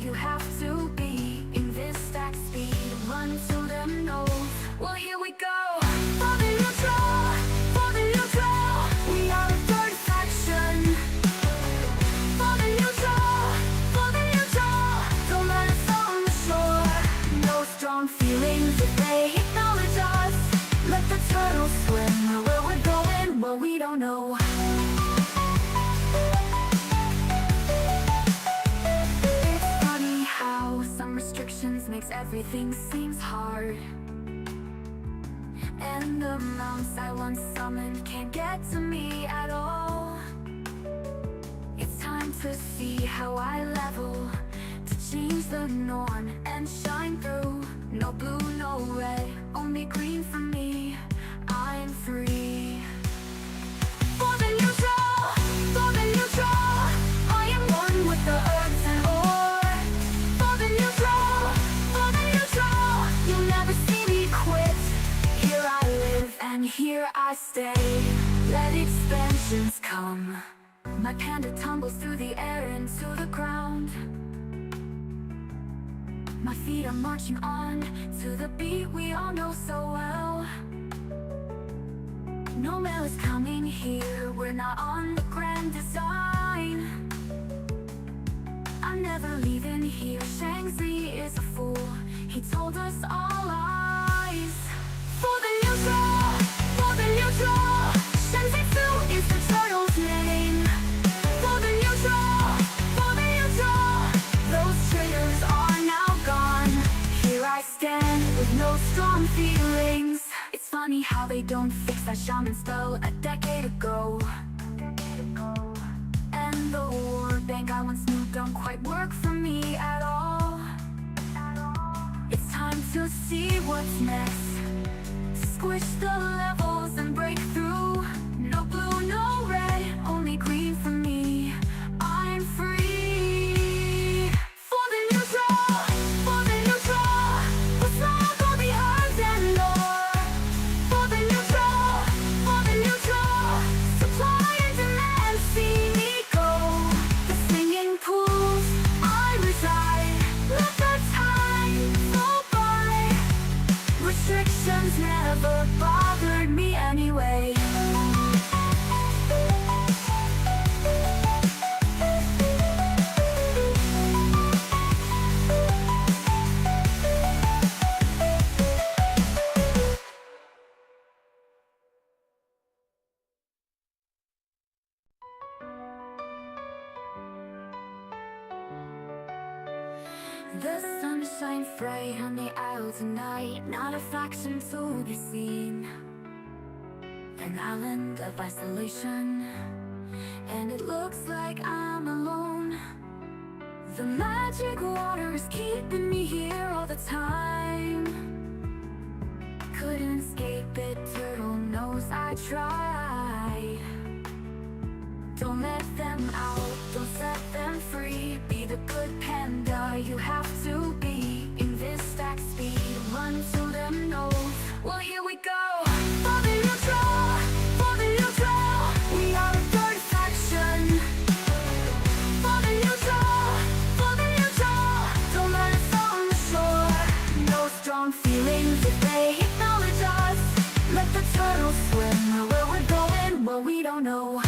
you have to be in this stack speed. Run to them nose. Well, here we go. For the neutral, for the neutral, we are a third faction. For the neutral, for the neutral, don't let us on the shore. No strong feelings if they acknowledge us. Let the turtles swim where we're going, well, we don't know. It's funny how some restrictions makes everything seems hard. And the mounts I once summoned can't get to me at all. It's time to see how I level, to change the norm and shine through. No blue, no red, only green for me. I'm free. For the neutral, for the neutral, I am one with the earth and ore. For the neutral, for the neutral, you'll never see me quit. Here I live and here I stay. Let expansions come. My panda tumbles through the air into the ground. My feet are marching on to the beat we all know so well. No mail is coming here, we're not on the grand design. I'm never leaving here, Shang-Chi is a fool, he told us all lies. For the neutral, for the neutral, Shang-Chi is the turtle's name. For the neutral, for the neutral, those traitors are now gone. Here I stand with no strong feelings. It's funny how they don't fix that shaman spell a decade ago. And the war bank I once knew don't quite work for me at all. It's time to see what's next. Squish the levels and break through. No blue, no red, only green for me. I'm free. For the neutral, for the neutral, let's not go behind and door. For the neutral, for the neutral, supply and demand, see me go. The singing pools I reside, let the time go by. Restrictions never bothered me anyway. The sun shines bright on the isle tonight, not a faction to be seen. An island of isolation, and it looks like I'm alone. The magic water is keeping me here all the time. Couldn't escape it, turtle knows I tried. Don't let them out, don't set them free. Be the good panda you have to be. In this stack speed, run to them nose. Well, here we go. For the neutral, for the neutral, we are a third faction. For the neutral, for the neutral, don't let us on the shore. No strong feelings if they acknowledge us. Let the turtles swim where we're going, well, we don't know.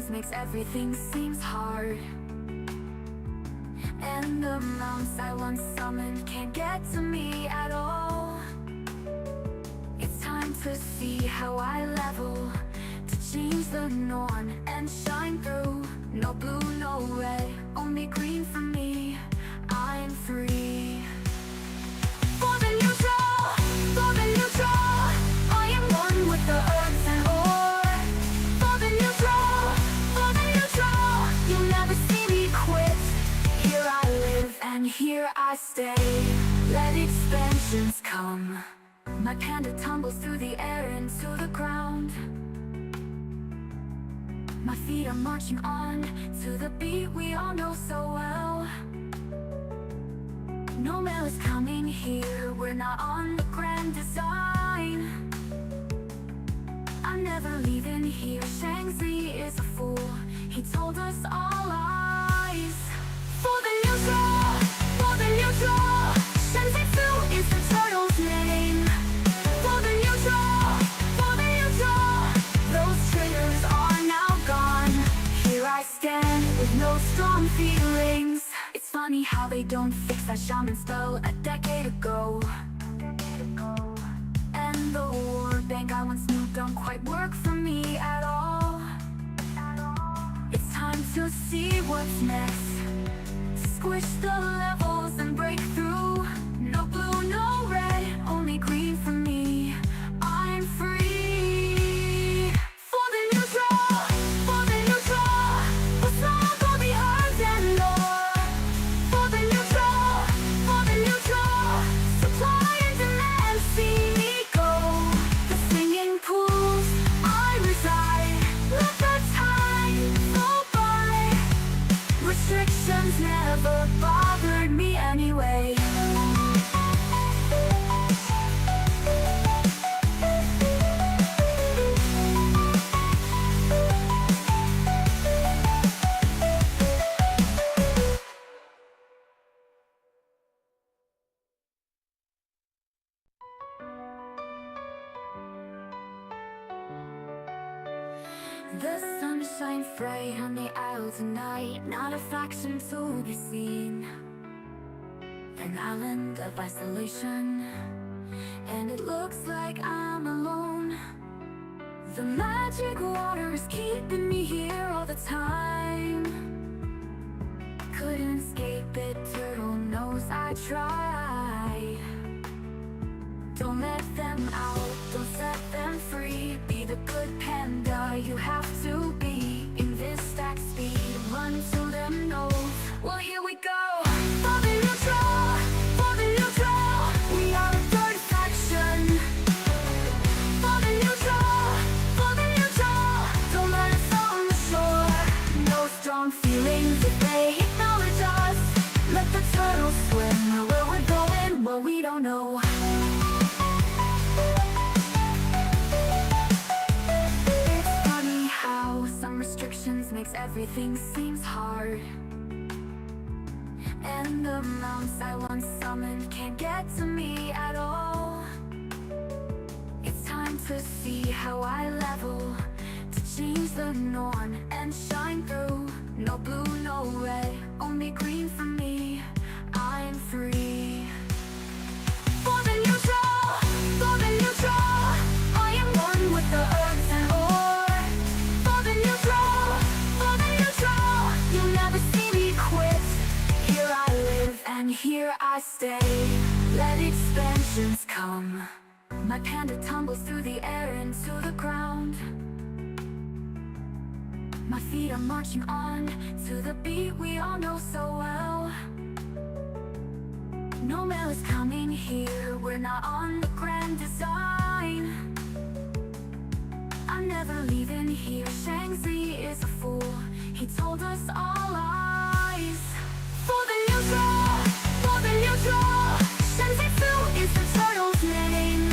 Makes everything seems hard. And the mounts I once summoned can't get to me at all. It's time to see how I level, to change the norm and shine through. No blue, no red, only green for me. I'm free. For the neutral, for the neutral, I am one with the earth and ore. For the neutral, for the neutral, you'll never see me quit. Here I live and here I stay. Let expansions come. My panda tumbles through the air into the ground. My feet are marching on to the beat we all know so well. No mail is coming here, we're not on the grand design. I'm I'm never leaving here. Shang-Chi is a fool. He told us all lies. For the neutral, for the neutral. Shang-Chi is the turtle's name. For the neutral, for the neutral. Those traitors are now gone. Here I stand with no strong feelings. It's funny how they don't fix that shaman spell a decade ago. And the war bank I once knew don't quite work for me at all. It's time to see what's next. Squish the levels and break through. No blue, no red, only green for me. I'm free. For the neutral, for the neutral. What's not gonna be hard and more. For the neutral, for the neutral. Supply and demand, see me go. The singing pools I reside. Let the time go by. Restrictions never bothered me anyway. The sun shines bright on the isle tonight. Not a faction to be seen. An island of isolation, and it looks like I'm alone. The magic water is keeping me here all the time. Couldn't escape it, turtle knows I tried. Don't let them out, don't set them free. Be the good panda you have to be. In this stack speed, run till them know. Well, here we go. For the neutral, for the neutral. We are a third faction. For the neutral, for the neutral. Don't let us on the shore. No strong feelings if they acknowledge us. Let the turtles swim where we're going. Well, we don't know. Makes everything seems hard. And the mounts I once summoned can't get to me at all. It's time to see how I level, to change the norm and shine through. No blue, no red, only green for me. I'm free. For the neutral, for the neutral. I am one with the earth and ore. For the neutral, you'll never see me quit. Here I live and here I stay. Let expansions come. My panda tumbles through the air into the ground. My feet are marching on to the beat we all know so well. No mail is coming here, we're not on the grand design. I'm never leaving here. Shang-Chi is a fool. He told us all lies. For the neutral, for the neutral. Shang-Chi is the turtle's name.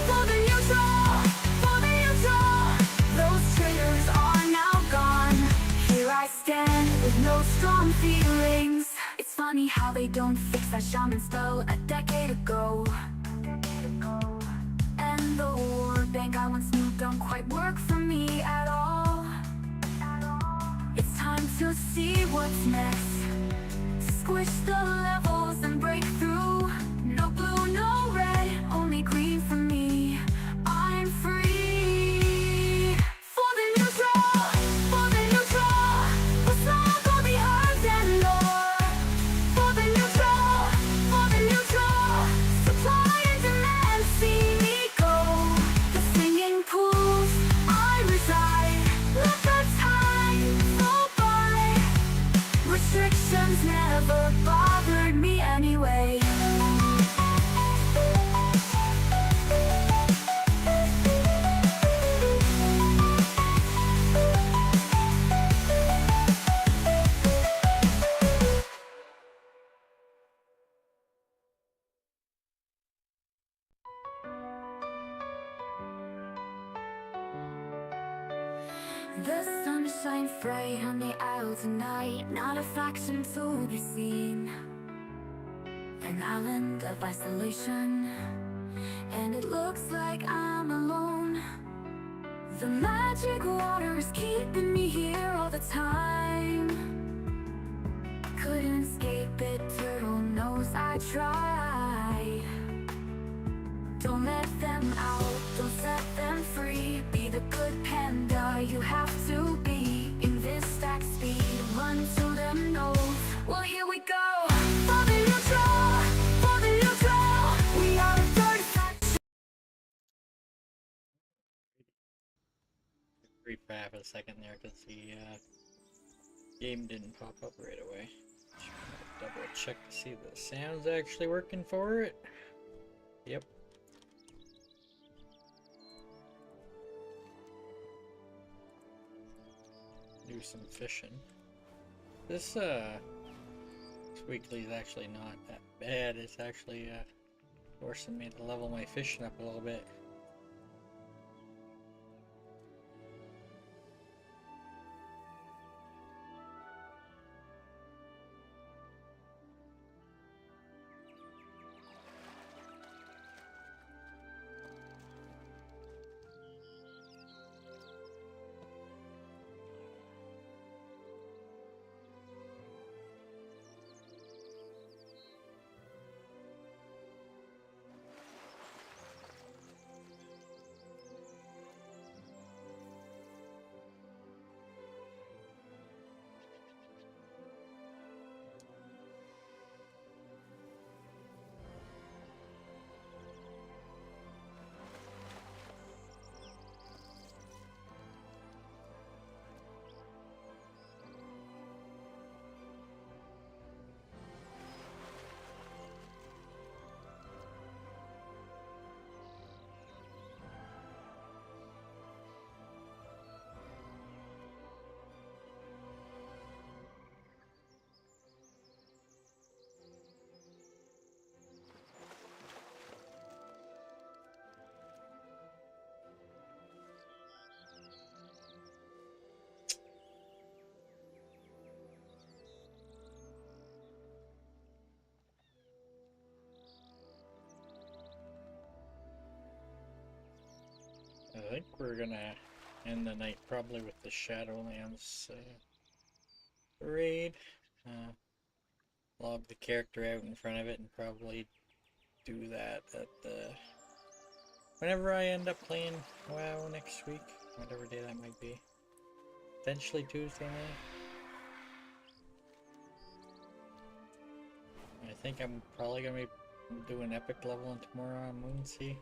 For the neutral, for the neutral. Those traitors are now gone. Here I stand with no strong feelings. It's funny how they don't fix that shaman spell a decade ago. And the war bank I once knew don't quite work for me at all. It's time to see what's next. Squish the levels and break through. No blue, no red, only green for me. I'm free. For the neutral, for the neutral. What's not gonna be hard and more. For the neutral, for the neutral. Supply and demand, see me go. The singing pools I reside. Let the time go by. Restrictions never bothered me anyway. The sun shines bright on the isle tonight, not a faction to be seen. An island of isolation, and it looks like I'm alone. The magic water is keeping me here all the time. Couldn't escape it, turtle knows I tried. Don't let them out, don't set them free. Be the good panda you have to be. In this stack speed, run to them nose. Well, here we go. For the neutral, for the neutral. We are a third faction. Brief for half a second there because the game didn't pop up right away. Just gonna double check to see if the sound's actually working for it. Yep. Do some fishing. This weekly is actually not that bad. It's actually forcing me to level my fishing up a little bit. I think we're gonna end the night probably with the Shadowlands raid. Log the character out in front of it and probably do that at the whenever I end up playing WoW next week, whatever day that might be. Eventually Tuesday night. I think I'm probably gonna be doing epic leveling tomorrow on Moonsea.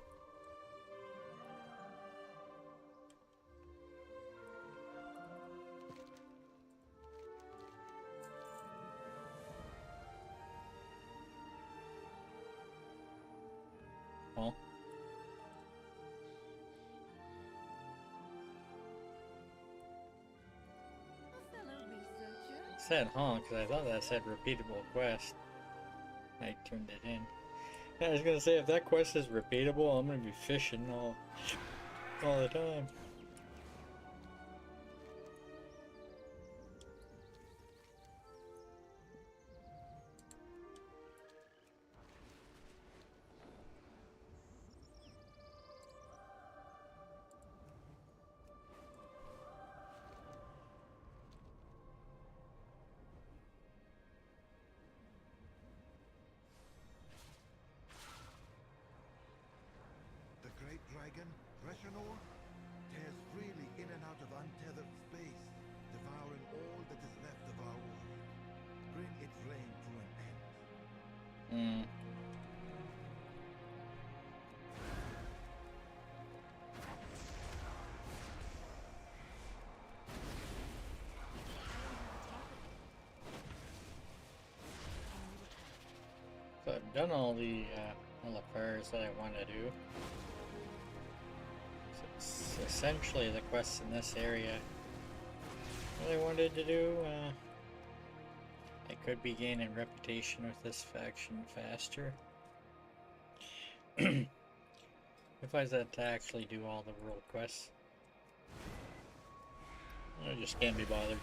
Well, said huh, because I thought that said repeatable quest. I tuned it in. Yeah, I was gonna say, if that quest is repeatable, I'm gonna be fishing all the time. Dragon, Reshanor, tears freely in and out of untethered space, devouring all that is left of our world. Bring its reign to an end. So I've done all the fires that I want to do. So it's essentially the quests in this area that I wanted to do. I could be gaining reputation with this faction faster. If I was to actually do all the world quests. I just can't be bothered.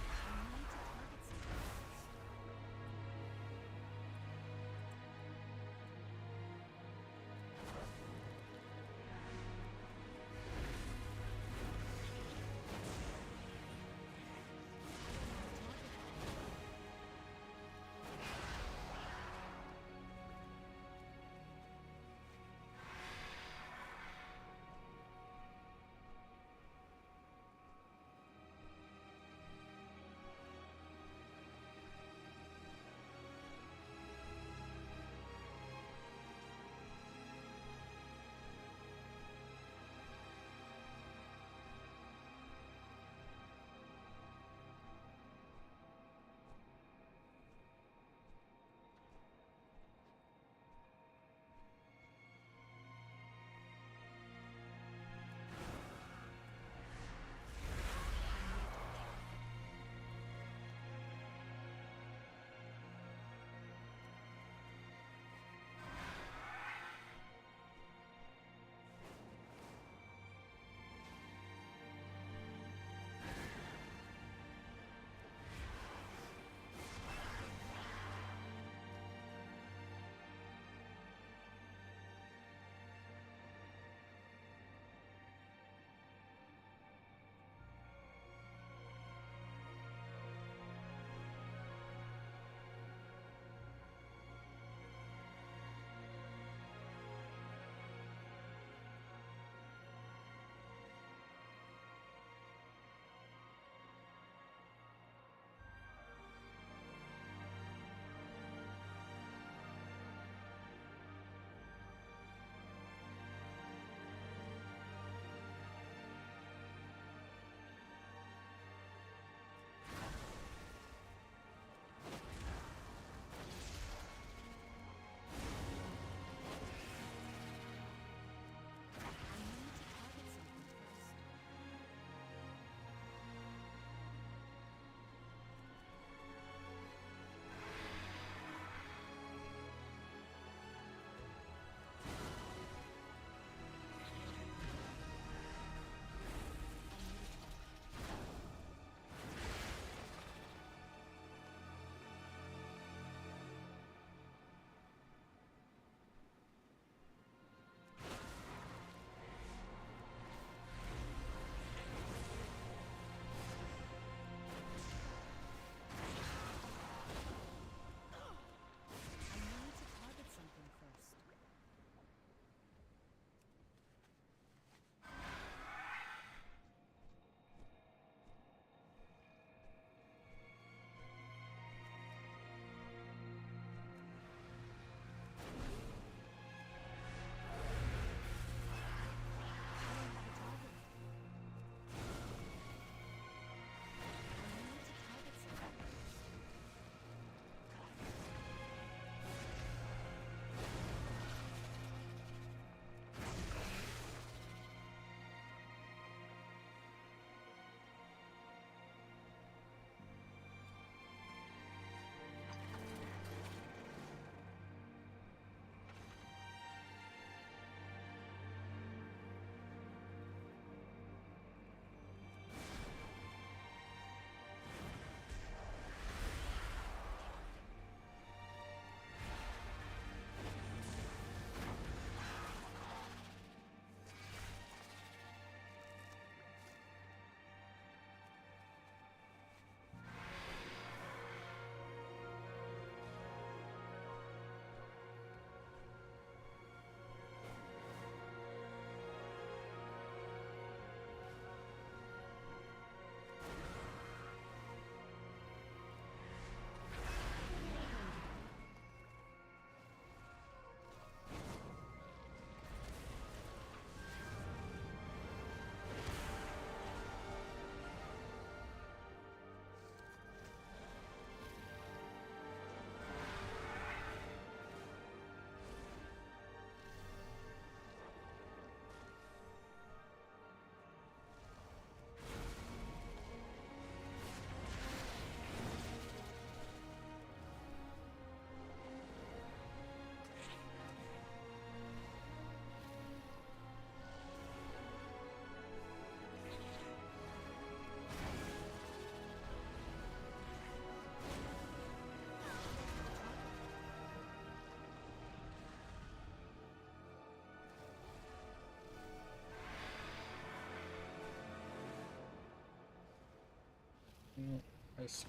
This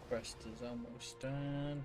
quest is almost done.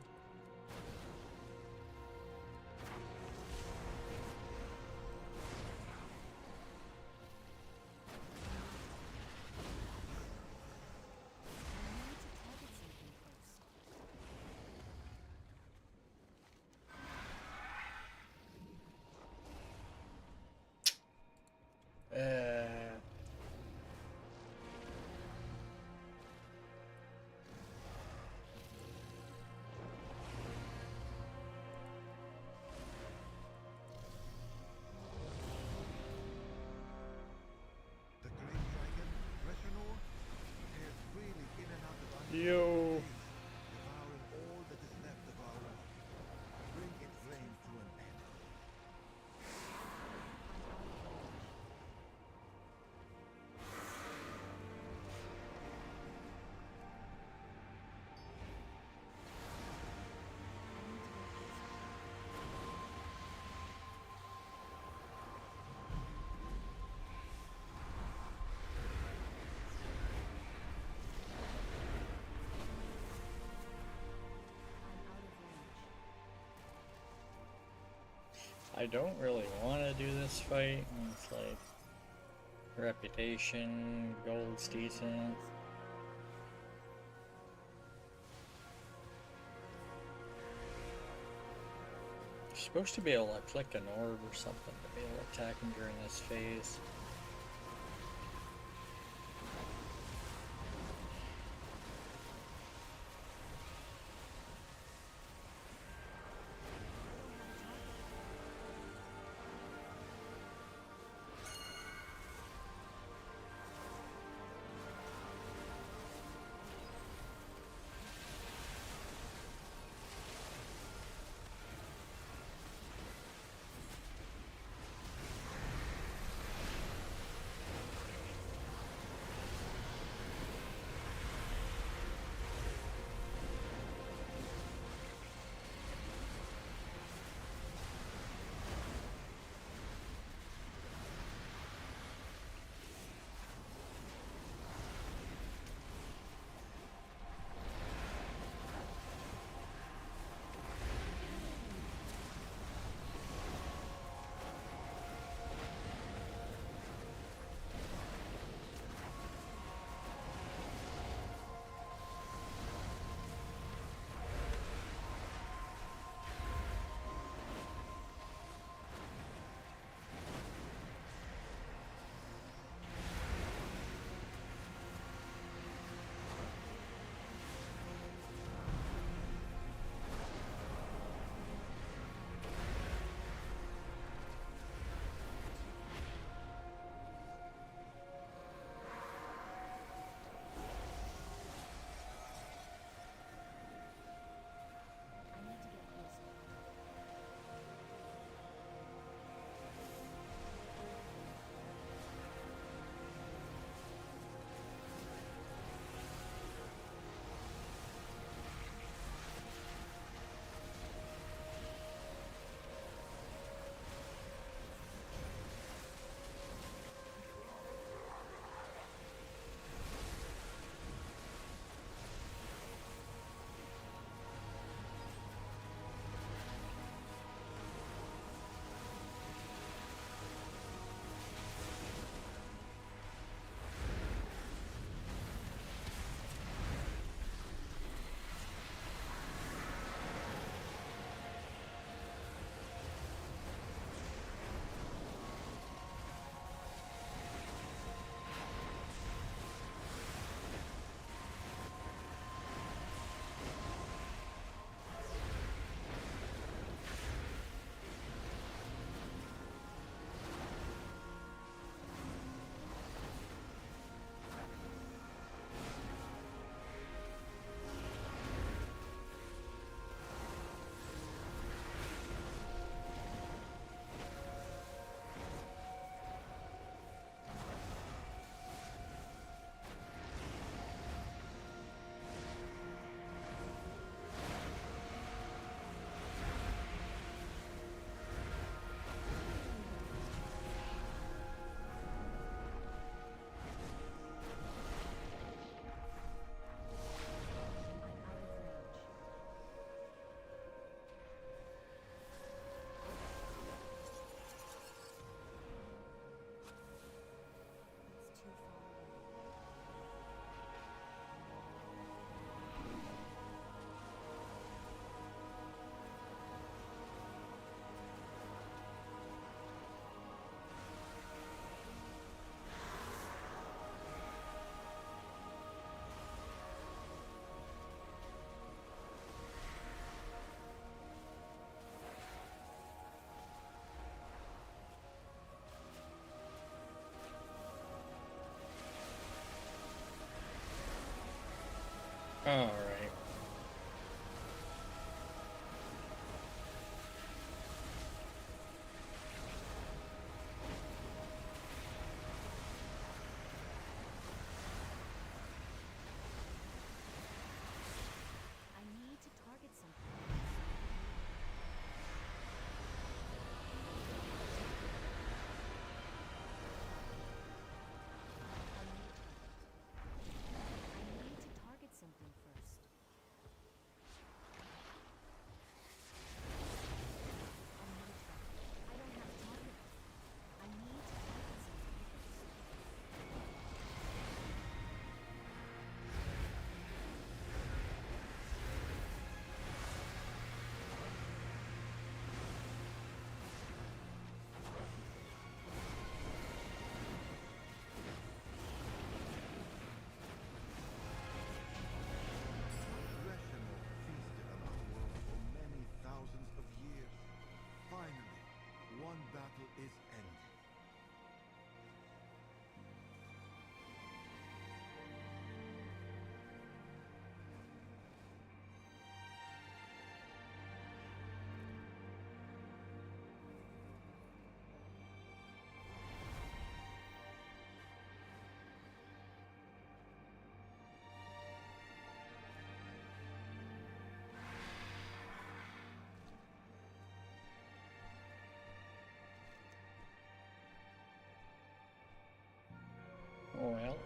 The great dragon, Reshanor, tears freely in and out of Yo. untethered space, devouring all that is left of our world. Bring its reign to an end. I don't really want to do this fight. It's like reputation, gold's decent. You're supposed to be able to click an orb or something to be able to attack him during this phase. All right. I need to target something. I need to target something first. I don't have a target. I need to target something first. Rational feasted on our world for many thousands of years. Finally, one battle is ended. Well.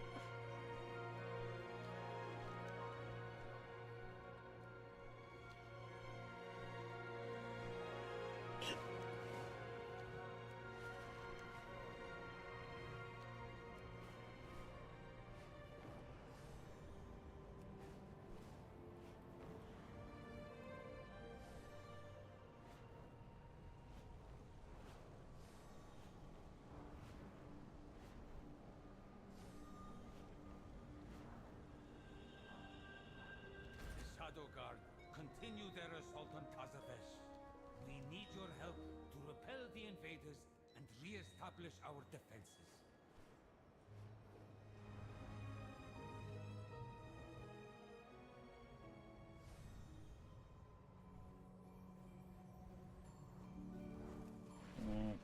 Shadow Guard, continue their assault on Tazavesh. We need your help to repel the invaders and re-establish our defenses. Mm.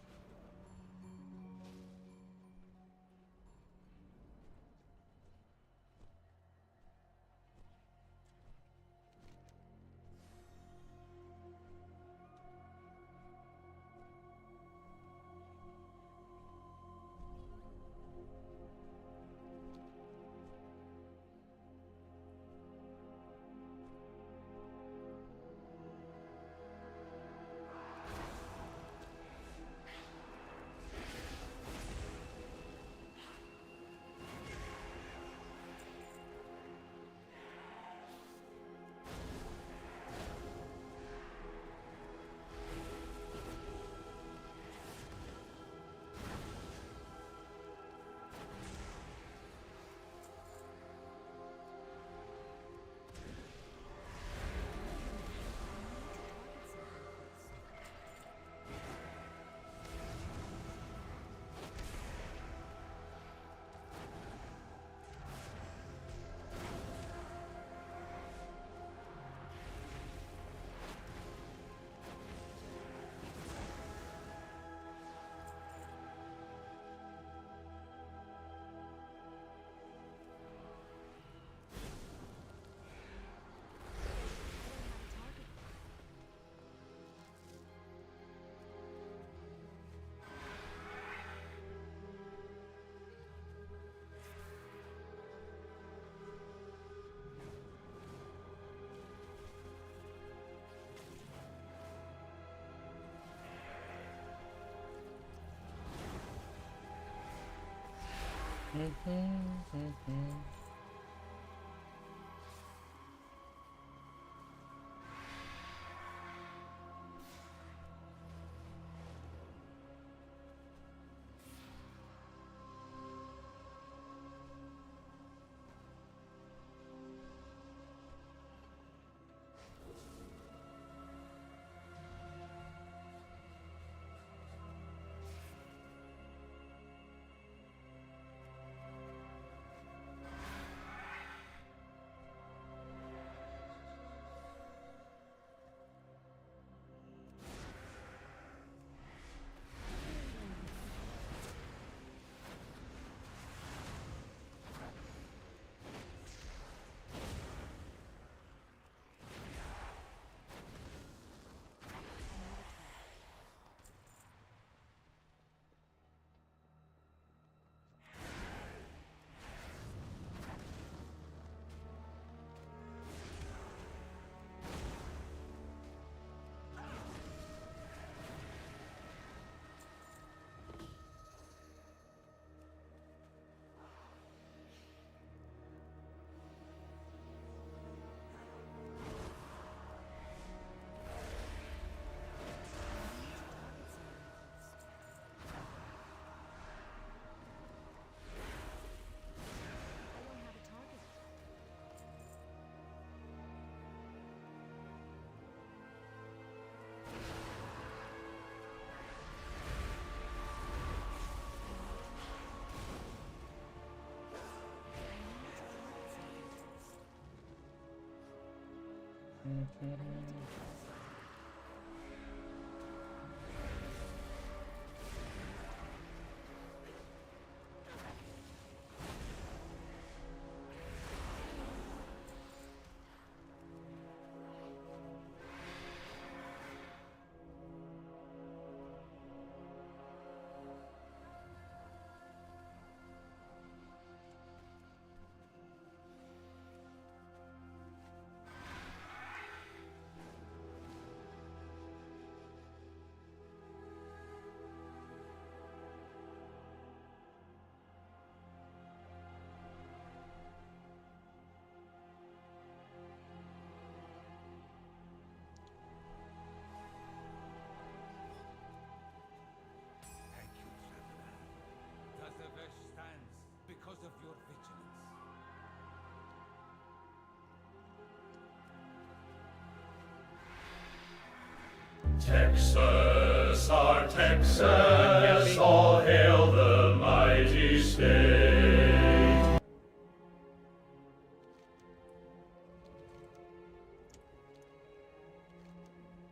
Thank you, traveler. Tazavesh stands because of your vigilance. Texas, our Texas, all hail the mighty state.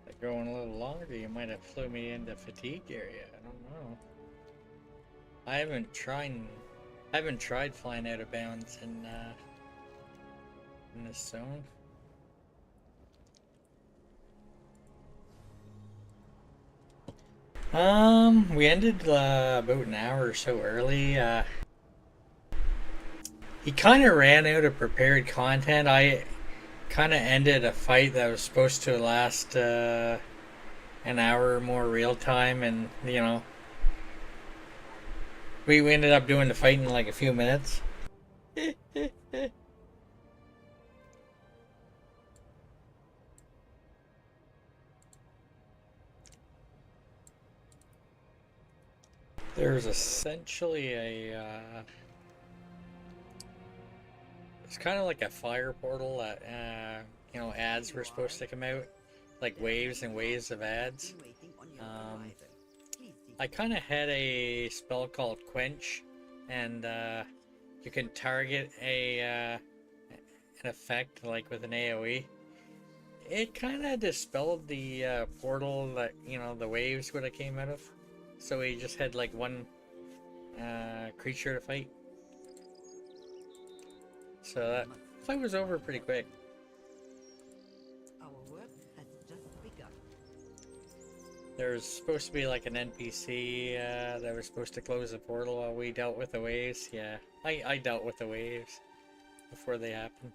Like going a little longer, you might have flew me into fatigue area. I don't know. I haven't tried flying out of bounds in this zone. We ended about an hour or so early. He kind of ran out of prepared content. I kind of ended a fight that was supposed to last an hour or more real time, and you know, we ended up doing the fight in like a few minutes. There's essentially a it's kind of like a fire portal that you know, ads were supposed to come out, like waves and waves of ads. I kind of had a spell called Quench, and you can target a an effect like with an AoE. It kind of dispelled the portal that, you know, the waves would have came out of. So we just had like one creature to fight. So that fight was over pretty quick. Our work has just begun. There was supposed to be like an NPC that was supposed to close the portal while we dealt with the waves. Yeah, I dealt with the waves before they happened.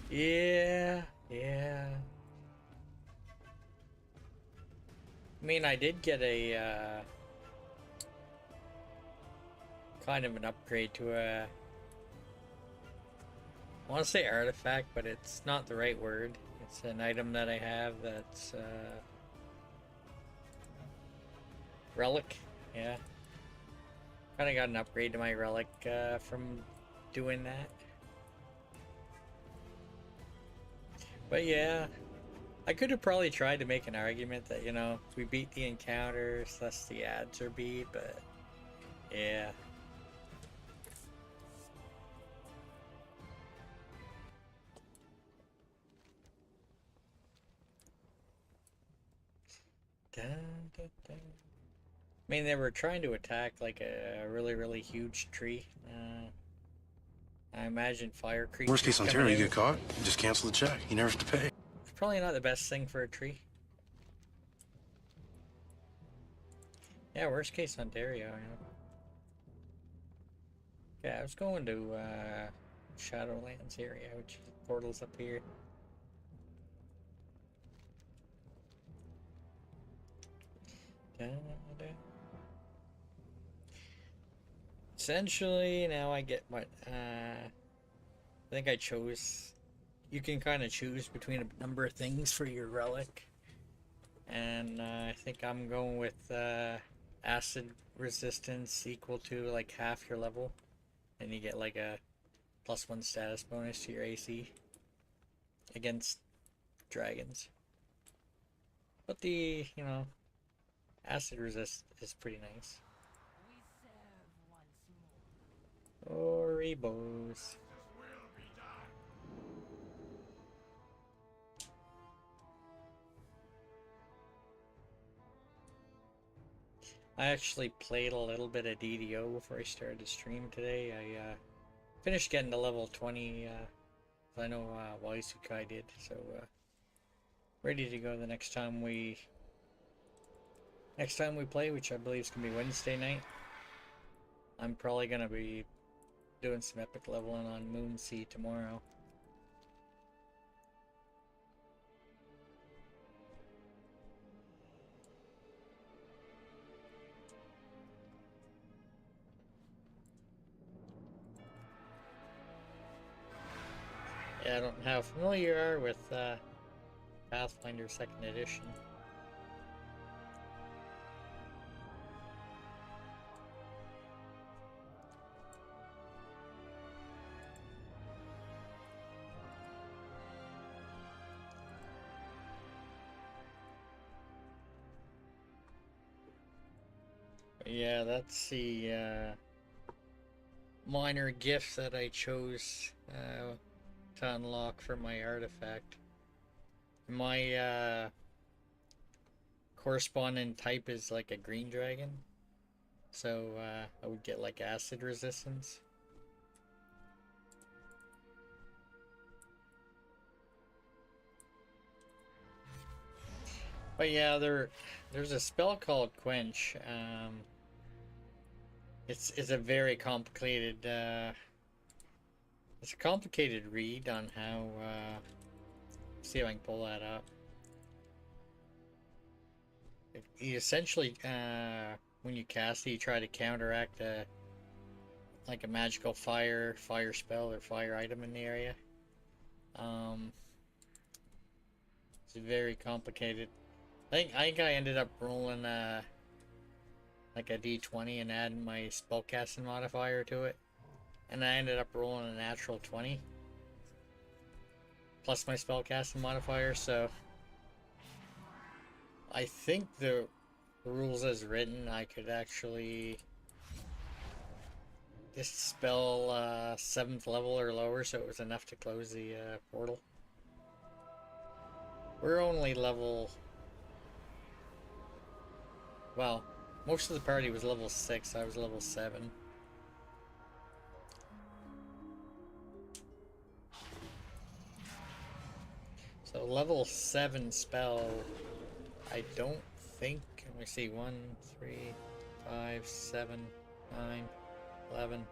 Yeah, yeah. I mean, I did get a kind of an upgrade to a, I want to say artifact, but it's not the right word. It's an item that I have that's relic. Yeah, kind of got an upgrade to my relic from doing that. But yeah, I could have probably tried to make an argument that, you know, we beat the encounters, thus the ads are beat, but yeah. Dun, dun, dun. I mean, they were trying to attack like a really, really huge tree. I imagine fire creatures. Worst case Ontario, you get caught, you just cancel the check. You never have to pay. It's probably not the best thing for a tree. Yeah, worst case Ontario, you know. Yeah, I was going to Shadowlands area, which is portals up here. Da, da. Essentially, now I get what I think I chose you can kind of choose between a number of things for your relic. And I think I'm going with acid resistance equal to like half your level. And you get like a +1 status bonus to your AC against dragons. But the, you know, acid resist is pretty nice. Orebos. I actually played a little bit of DDO before I started the stream today. I finished getting to level 20. I know Waisukai did, so ready to go the next time we play, which I believe is gonna be Wednesday night. I'm probably gonna be doing some epic leveling on Moonsea tomorrow. Yeah, I don't know how familiar you are with Pathfinder 2nd Edition. Yeah, that's the minor gift that I chose to unlock for my artifact. My corresponding type is like a green dragon, so I would get like acid resistance. But yeah, there's a spell called Quench. It's a very complicated it's a complicated read on how see if I can pull that up. You essentially when you cast it, you try to counteract like a magical fire spell or fire item in the area. It's very complicated. I think I ended up rolling like a d20 and adding my spellcasting modifier to it, and I ended up rolling a natural 20 plus my spellcasting modifier. So I think the rules as written, I could actually just spell 7th level or lower, so it was enough to close the portal. We're only level, well, most of the party was level 6, I was level 7. So level 7 spell, I don't think, let me see, 1, 3, 5, 7, 9, 11.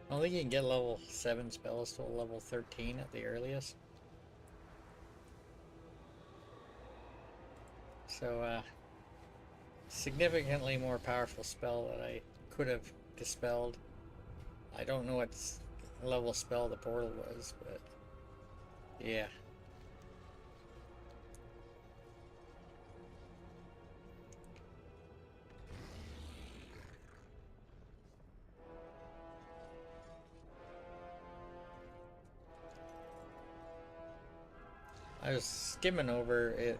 I don't think you can get level 7 spells till level 13 at the earliest. So, significantly more powerful spell that I could have dispelled. I don't know what level spell the portal was, but yeah. I was skimming over it.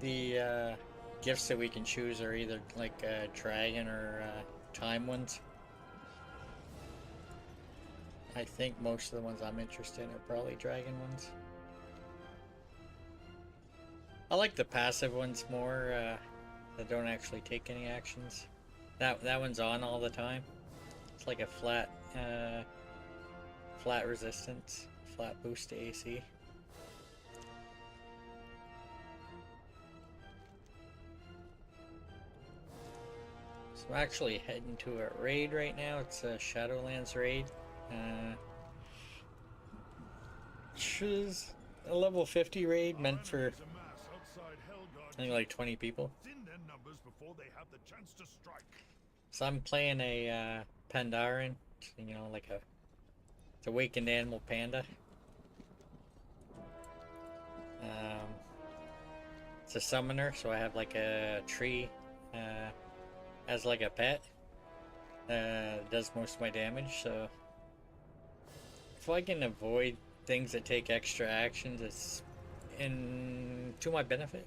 The gifts that we can choose are either like dragon or time ones. I think most of the ones I'm interested in are probably dragon ones. I like the passive ones more, that don't actually take any actions. That one's on all the time. It's like a flat resistance, flat boost to AC. So I'm actually heading to a raid right now. It's a Shadowlands raid. Which is a level 50 raid meant for, I think, like 20 people. In their numbers before they have the chance to strike. So I'm playing a Pandaren, you know, like it's awakened animal panda. Um, it's a summoner, so I have like a tree as like a pet. Does most of my damage, so if I can avoid things that take extra actions, it's to my benefit.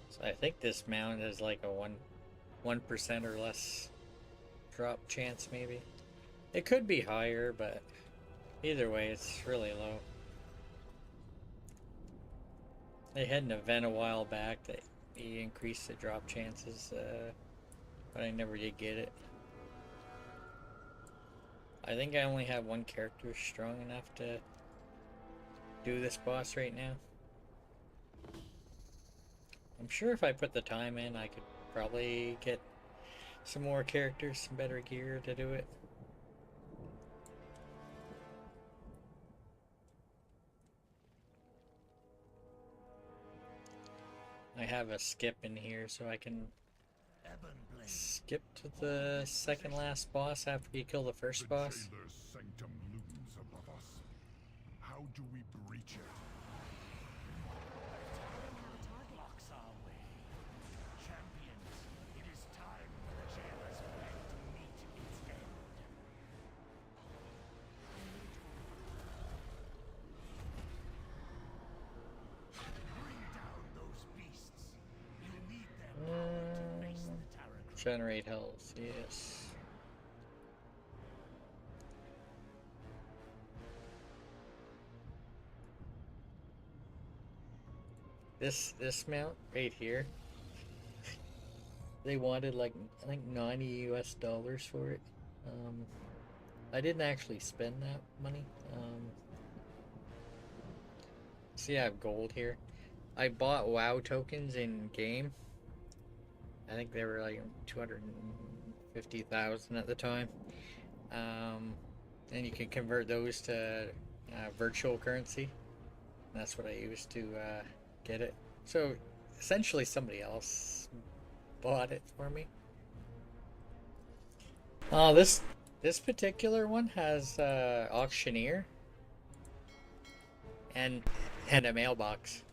So I think this mount is like a 1% or less drop chance, maybe. It could be higher, but either way, it's really low. They had an event a while back that increased the drop chances, but I never did get it. I think I only have one character strong enough to do this boss right now. I'm sure if I put the time in, I could probably get some more characters, some better gear to do it. I have a skip in here so I can skip to the second last boss after you kill the first boss. Jailer's sanctum looms above us. How do we breach it? Blocks our way. Champions, it is time for the Jailer's plan to meet its end. Bring down those beasts. You'll need their power to face the Tarot. Generate health, yes. This mount right here, they wanted like I think $90 US for it. I didn't actually spend that money. See, I have gold here. I bought WoW tokens in game. I think they were like 250,000 at the time. And you can convert those to virtual currency. And that's what I used to get it. So essentially somebody else bought it for me. Oh, this particular one has auctioneer and a mailbox.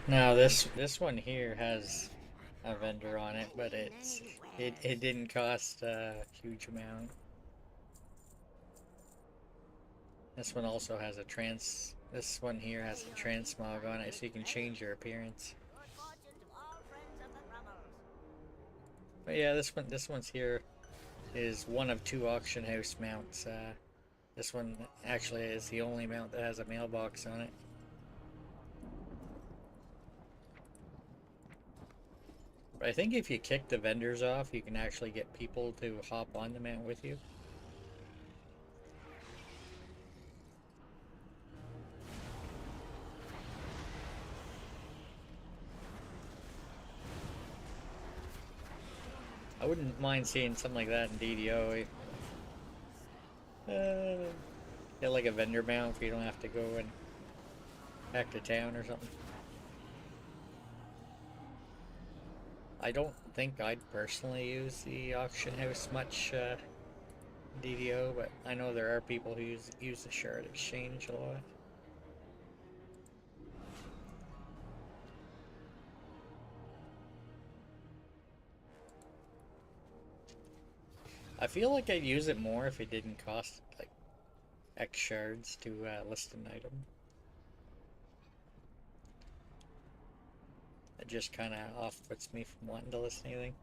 Now this one here has a vendor on it, but it didn't cost a huge amount. This one also has a this one here has a transmog on it, so you can change your appearance. But yeah, this one's here is one of 2 auction house mounts. This one actually is the only mount that has a mailbox on it. But I think if you kick the vendors off, you can actually get people to hop on the mount with you. I wouldn't mind seeing something like that in DDO. Get like a vendor mount if you don't have to go and back to town or something. I don't think I'd personally use the auction house much DDO, but I know there are people who use the shard exchange a lot. I feel like I'd use it more if it didn't cost like X shards to list an item. It just kind of off-puts me from wanting to list anything.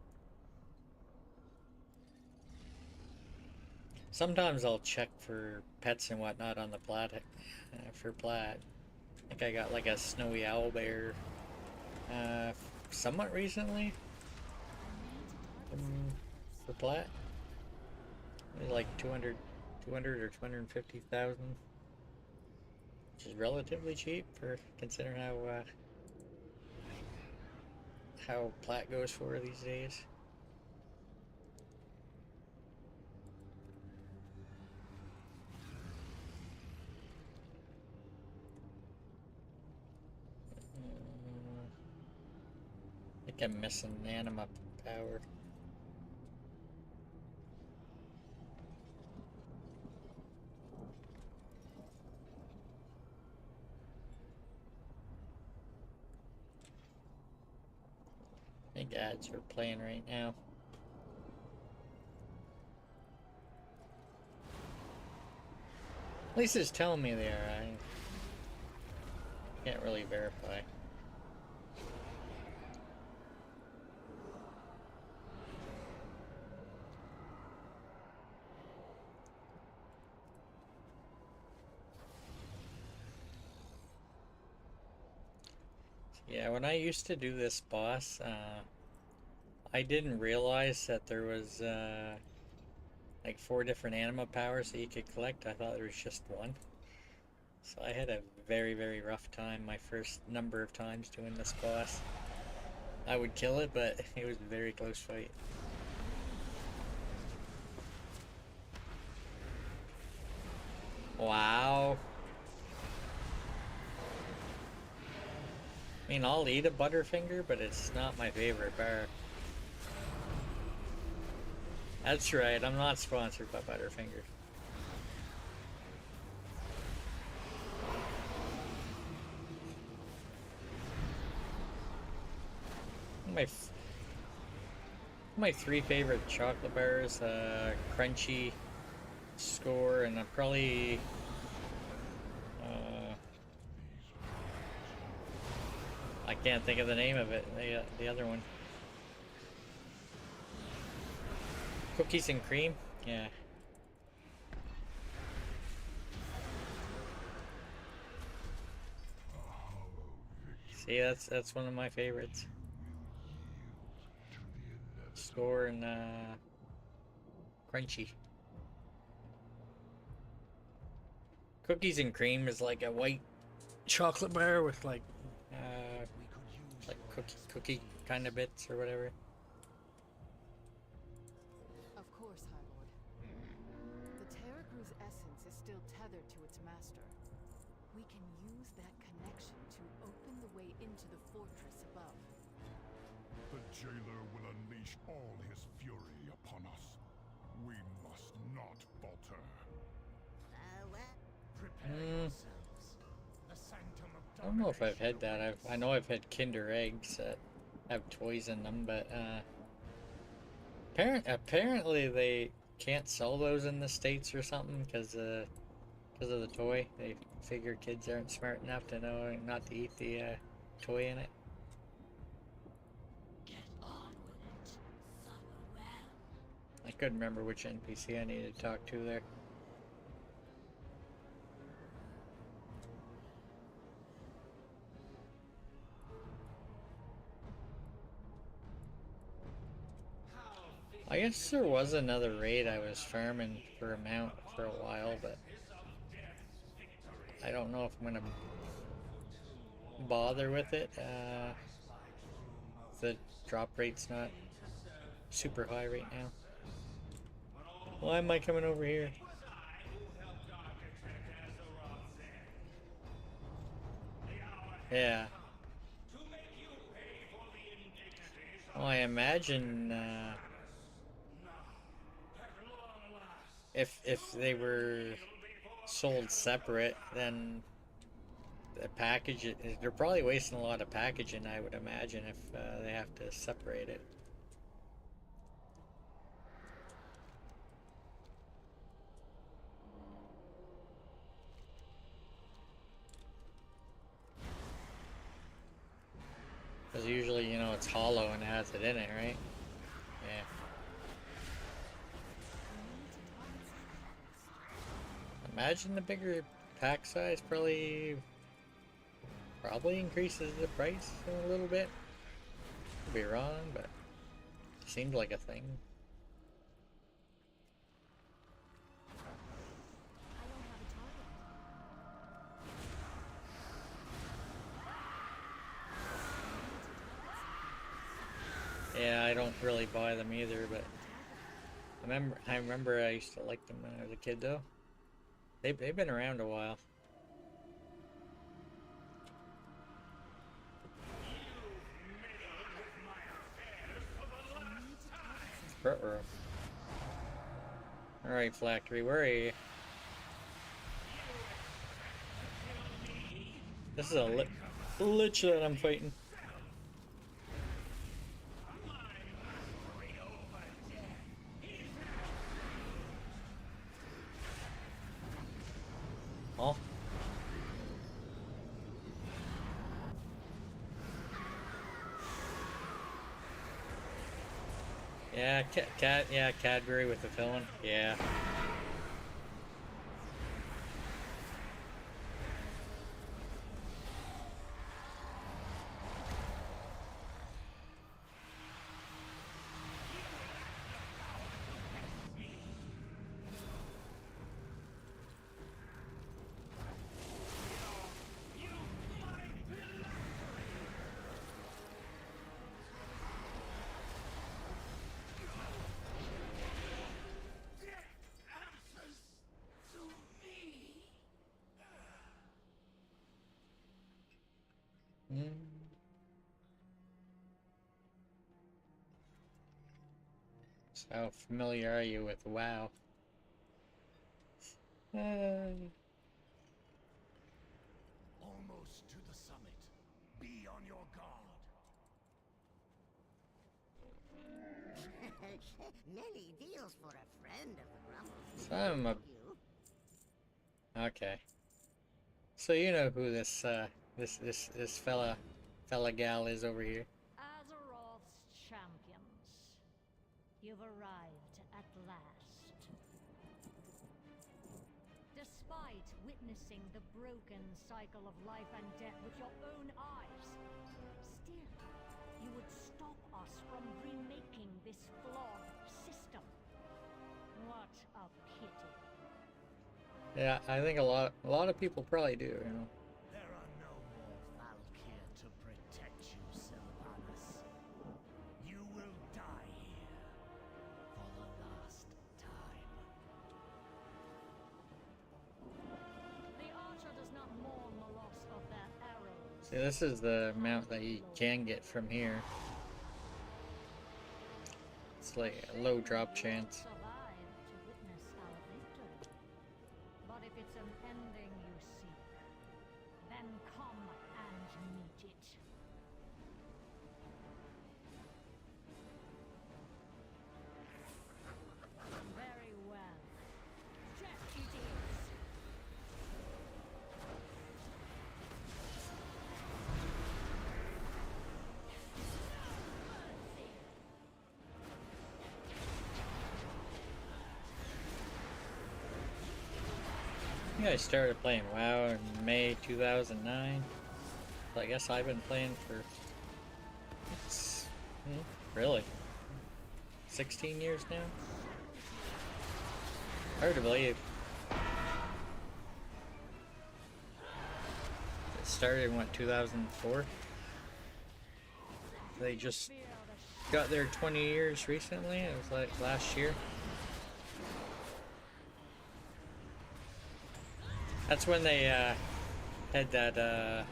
Sometimes I'll check for pets and whatnot on the plat for plat. I think I got like a snowy owlbear somewhat recently. for plat. It's like 200 or 250,000, which is relatively cheap for considering how plat goes for these days. I think I'm missing anima power. I think ads are playing right now. At least it's telling me they are. I can't really verify. Yeah, when I used to do this boss, I didn't realize that there was like 4 different anima powers that you could collect. I thought there was just one. So I had a very, very rough time my first number of times doing this boss. I would kill it, but it was a very close fight. Wow. I mean, I'll eat a Butterfinger, but it's not my favorite bar. That's right, I'm not sponsored by Butterfinger. My 3 favorite chocolate bars, Crunchy, Score, and I'm probably I can't think of the name of it. The other one. Cookies and cream? Yeah. See, that's one of my favorites. Score and Crunchy. Cookies and cream is like a white chocolate bar with like cookie kind of bits or whatever. Of course, High Lord. The Terragrew's essence is still tethered to its master. We can use that connection to open the way into the fortress above. The jailer will unleash all his fury upon us. We must not falter. Farewell. I don't know if I've had that. I know I've had Kinder Eggs that have toys in them, but apparently they can't sell those in the States or something because of the toy. They figure kids aren't smart enough to know not to eat the toy in it. Get on with it, Summerwell. I couldn't remember which NPC I needed to talk to there. I guess there was another raid I was farming for a mount for a while, but I don't know if I'm gonna bother with it. The drop rate's not super high right now. Why am I coming over here? Yeah. Well, I imagine if they were sold separate, then the package, they're probably wasting a lot of packaging, I would imagine, if they have to separate it. Because usually, you know, it's hollow and it has it in it, right? Yeah. Imagine the bigger pack size probably increases the price a little bit. Could be wrong, but Seemed like a thing. I don't have a target. Yeah, I don't really buy them either, but I remember I used to like them when I was a kid though. They've been around a while. Ruh-roh. Alright, Phylactery, where are you? This is a lich that I'm fighting. Oh. Yeah, Cadbury with the filling. Yeah. So how familiar are you with WoW? Almost to the summit. Be on your guard. Many deals for a friend of the Ruffles. I'm a... Okay. So you know who this this fella gal is over here. Azeroth's champions, you've arrived at last. Despite witnessing the broken cycle of life and death with your own eyes, still, you would stop us from remaking this flawed system. What a pity. Yeah, I think a lot of people probably do, you know. There are no more Valkyr to protect you, Sylvanas. You will die here for the last time. The archer does not mourn the loss of their arrows. See, this is the amount that you can get from here. It's like a low drop chance. Survive to witness our victory. But if it's an ending you seek, then come and meet it. Very well. Death it is. I think I started playing WoW in May 2009. So I guess I've been playing for really 16 years now. Hard to believe. It started in what, 2004? They just got their 20 years recently. It was like last year. That's when they had that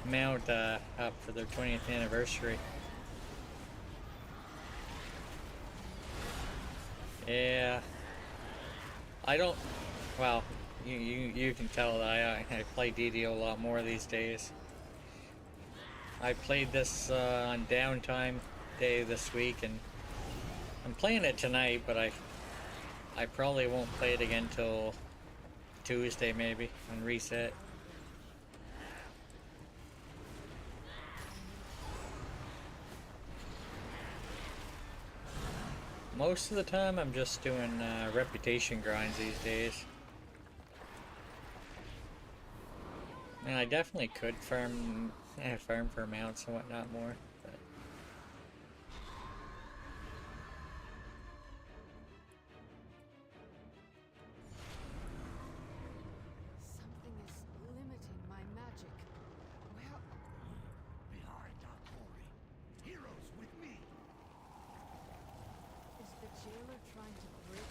mount up for their 20th anniversary. Yeah, I don't. Well, you can tell that I play DDO a lot more these days. I played this on downtime day this week, and I'm playing it tonight, but I probably won't play it again till Tuesday maybe on reset. Most of the time I'm just doing reputation grinds these days. And I definitely could farm for mounts and whatnot more, but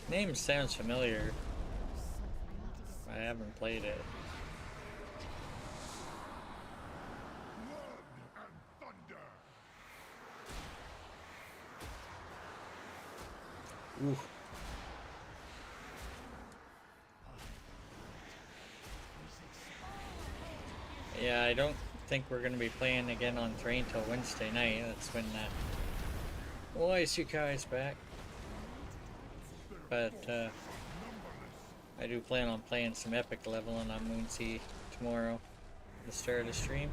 Name sounds familiar. I haven't played it. Ooh. Yeah, I don't think we're gonna be playing again on Thrain till Wednesday night. That's when Isekai is back. But I do plan on playing some epic leveling on Moonsea tomorrow, the start of the stream.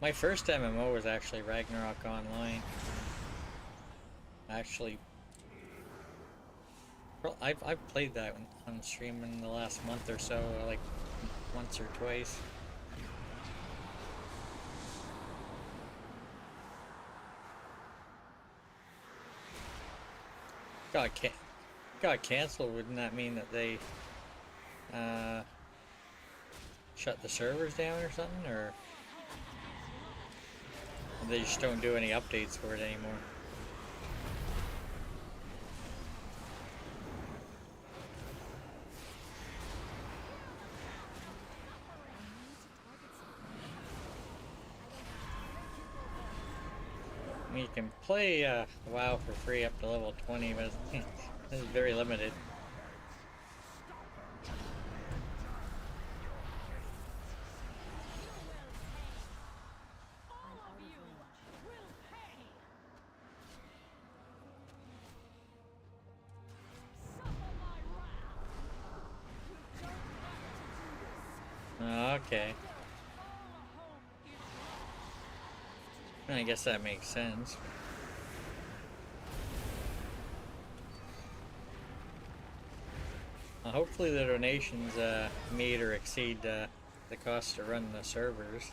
My first MMO was actually Ragnarok Online. Actually, well, I've played that on stream in the last month or so, like once or twice. Got canceled. Wouldn't that mean that they shut the servers down or something, or they just don't do any updates for it anymore? I mean, you can play WoW for free up to level 20, but it's very limited. Okay. I guess that makes sense. Hopefully the donations meet or exceed the cost to run the servers.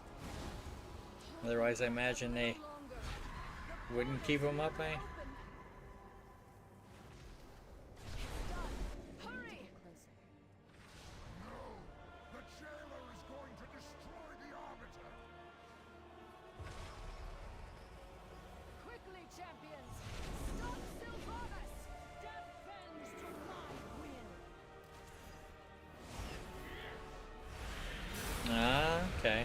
Otherwise, I imagine they wouldn't keep them up, eh? Okay.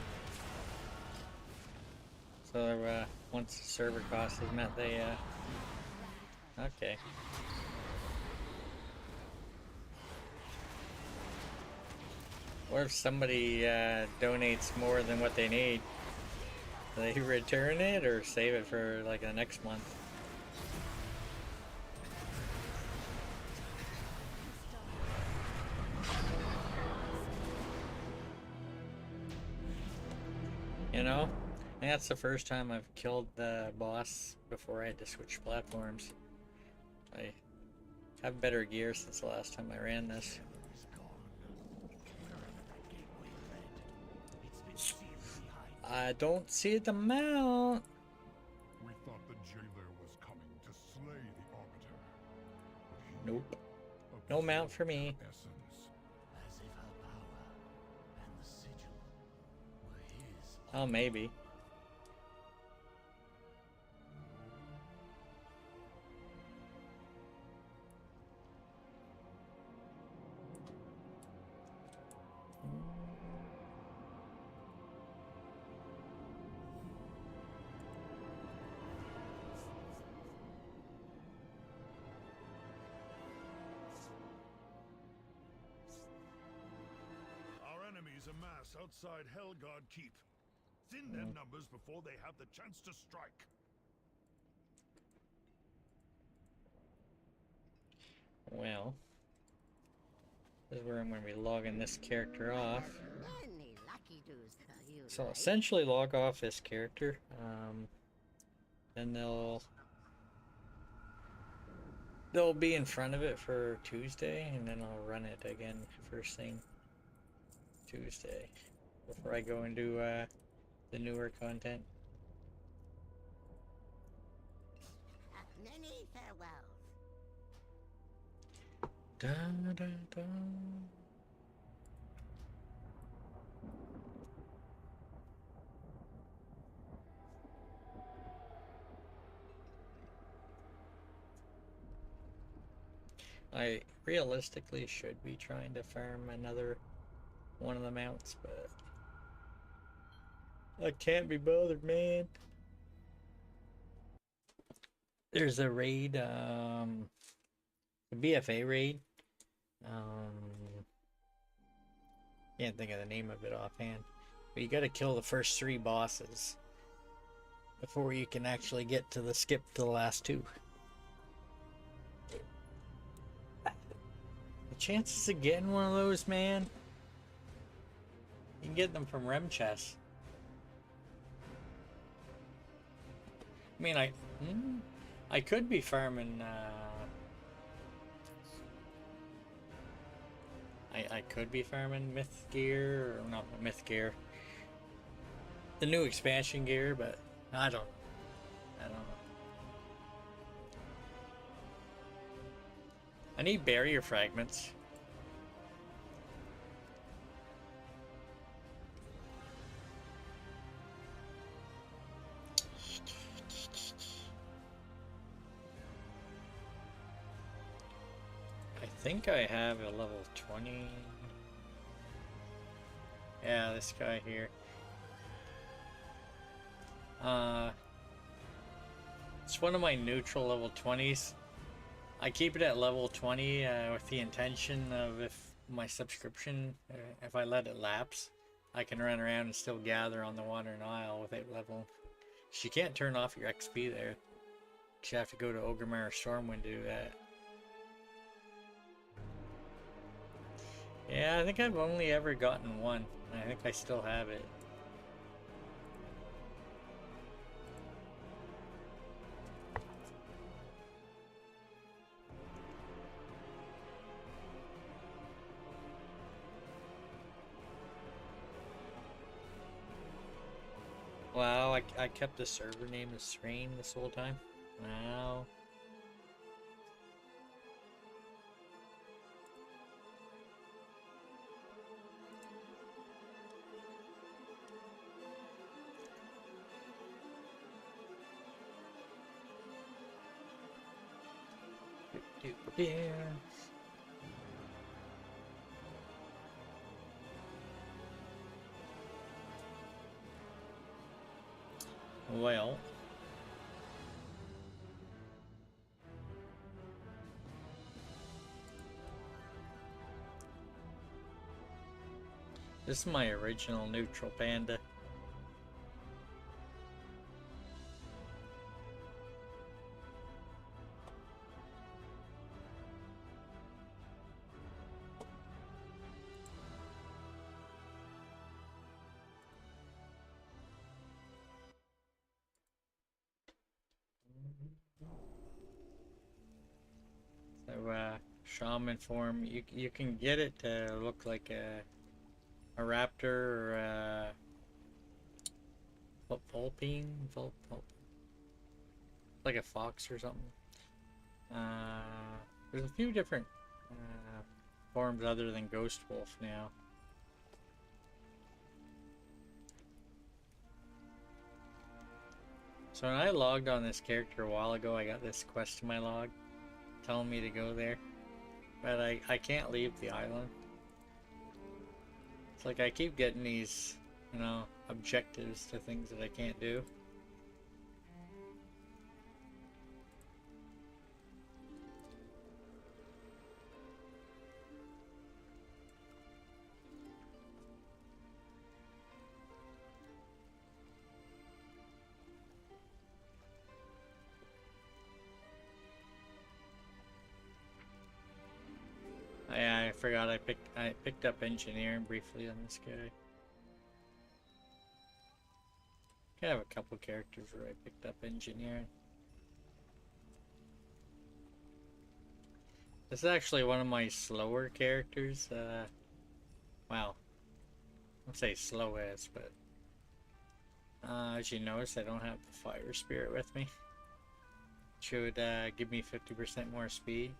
So once the server cost is met, they okay. Or if somebody donates more than what they need, do they return it or save it for like the next month? You know, and that's the first time I've killed the boss before I had to switch platforms. I have better gear since the last time I ran this. I don't see the mount. We thought the jailer was coming to slay the Arbiter. Nope. No mount for me. As if her power and the sigil were his. Oh, maybe. Our enemies amass outside Helgard Keep. Thin their numbers before they have the chance to strike. Well, this is where I'm going to be logging this character off. Any lucky doos that you So like? essentially log off this character. Then they'll be in front of it for Tuesday, and then I'll run it again first thing Tuesday before I go and do the newer content. Many farewells. Da, da, da. I realistically should be trying to farm another one of the mounts, but I can't be bothered, man. There's a raid, a BFA raid. Can't think of the name of it offhand. But you gotta kill the first 3 bosses before you can actually get to the skip to the last 2. The chances of getting one of those, man, you can get them from rem chests. I mean, I could be farming, I could be farming myth gear, or not myth gear, the new expansion gear, but I don't know. I need barrier fragments. I think I have a level 20. Yeah, this guy here. It's one of my neutral level 20s. I keep it at level 20 with the intention of, if my subscription, if I let it lapse, I can run around and still gather on the Wandering Isle without level. You can't turn off your XP there. You have to go to Ogrimmar or Stormwind to do that. Yeah, I think I've only ever gotten one. I think I still have it. Wow, I kept the server name the Strain this whole time. Wow. Yeah. Well, this is my original neutral panda. So, shaman form, you can get it to look like a raptor or a vulpine, like a fox or something. There's a few different forms other than ghost wolf now. So when I logged on this character a while ago, I got this quest in my log telling me to go there, but I can't leave the island. It's like I keep getting these, you know, objectives to things that I can't do. I forgot I picked up engineering briefly on this guy. I have a couple characters where I picked up engineering. This is actually one of my slower characters. Well, I'll say slow as, but as you notice, I don't have the fire spirit with me. Should give me 50% more speed.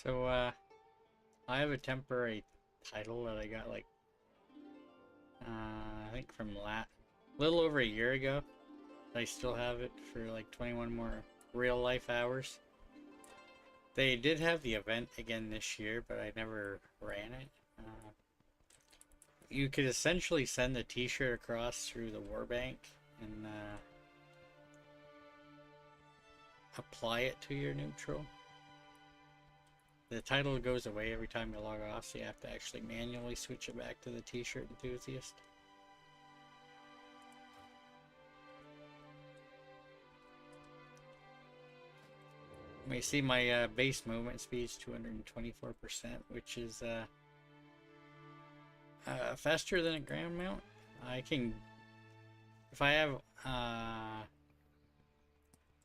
So, I have a temporary title that I got, like, I think from a little over a year ago. I still have it for, like, 21 more real-life hours. They did have the event again this year, but I never ran it. You could essentially send the t-shirt across through the warbank and apply it to your neutral. The title goes away every time you log off, so you have to actually manually switch it back to the t-shirt enthusiast. You see my base movement speed is 224%, which is faster than a ground mount. I can, if I have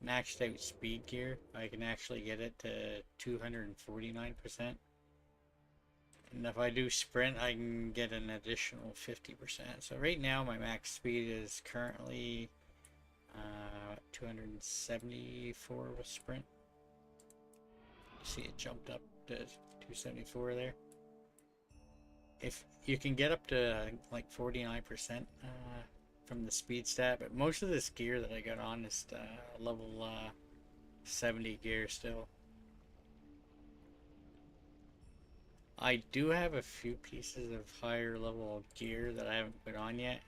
maxed out speed gear, I can actually get it to 249%. And if I do sprint, I can get an additional 50%. So right now my max speed is currently 274 with sprint. You see it jumped up to 274 there. If you can get up to like 49% from the speed stat, but most of this gear that I got on is level 70 gear still. I do have a few pieces of higher level gear that I haven't put on yet.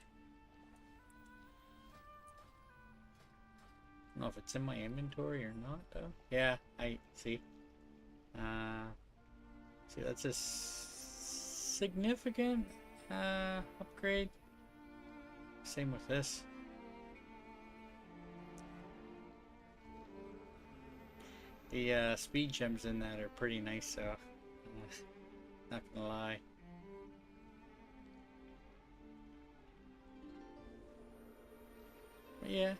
I don't know if it's in my inventory or not though. Yeah, I see. See, that's a significant upgrade. Same with this. The speed gems in that are pretty nice though. Not gonna lie. But yeah.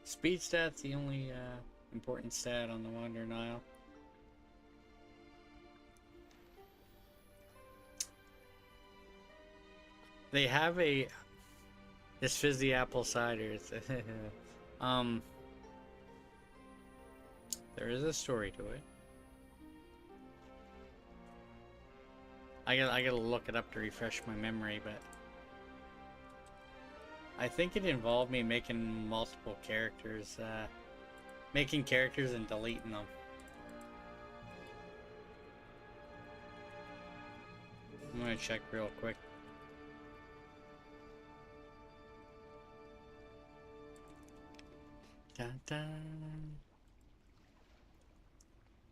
Speed stat's the only important stat on the Wandering Isle. They have this fizzy apple cider. There is a story to it. I gotta look it up to refresh my memory, but I think it involved me making multiple characters, making characters and deleting them. I'm gonna check real quick. Dun dun.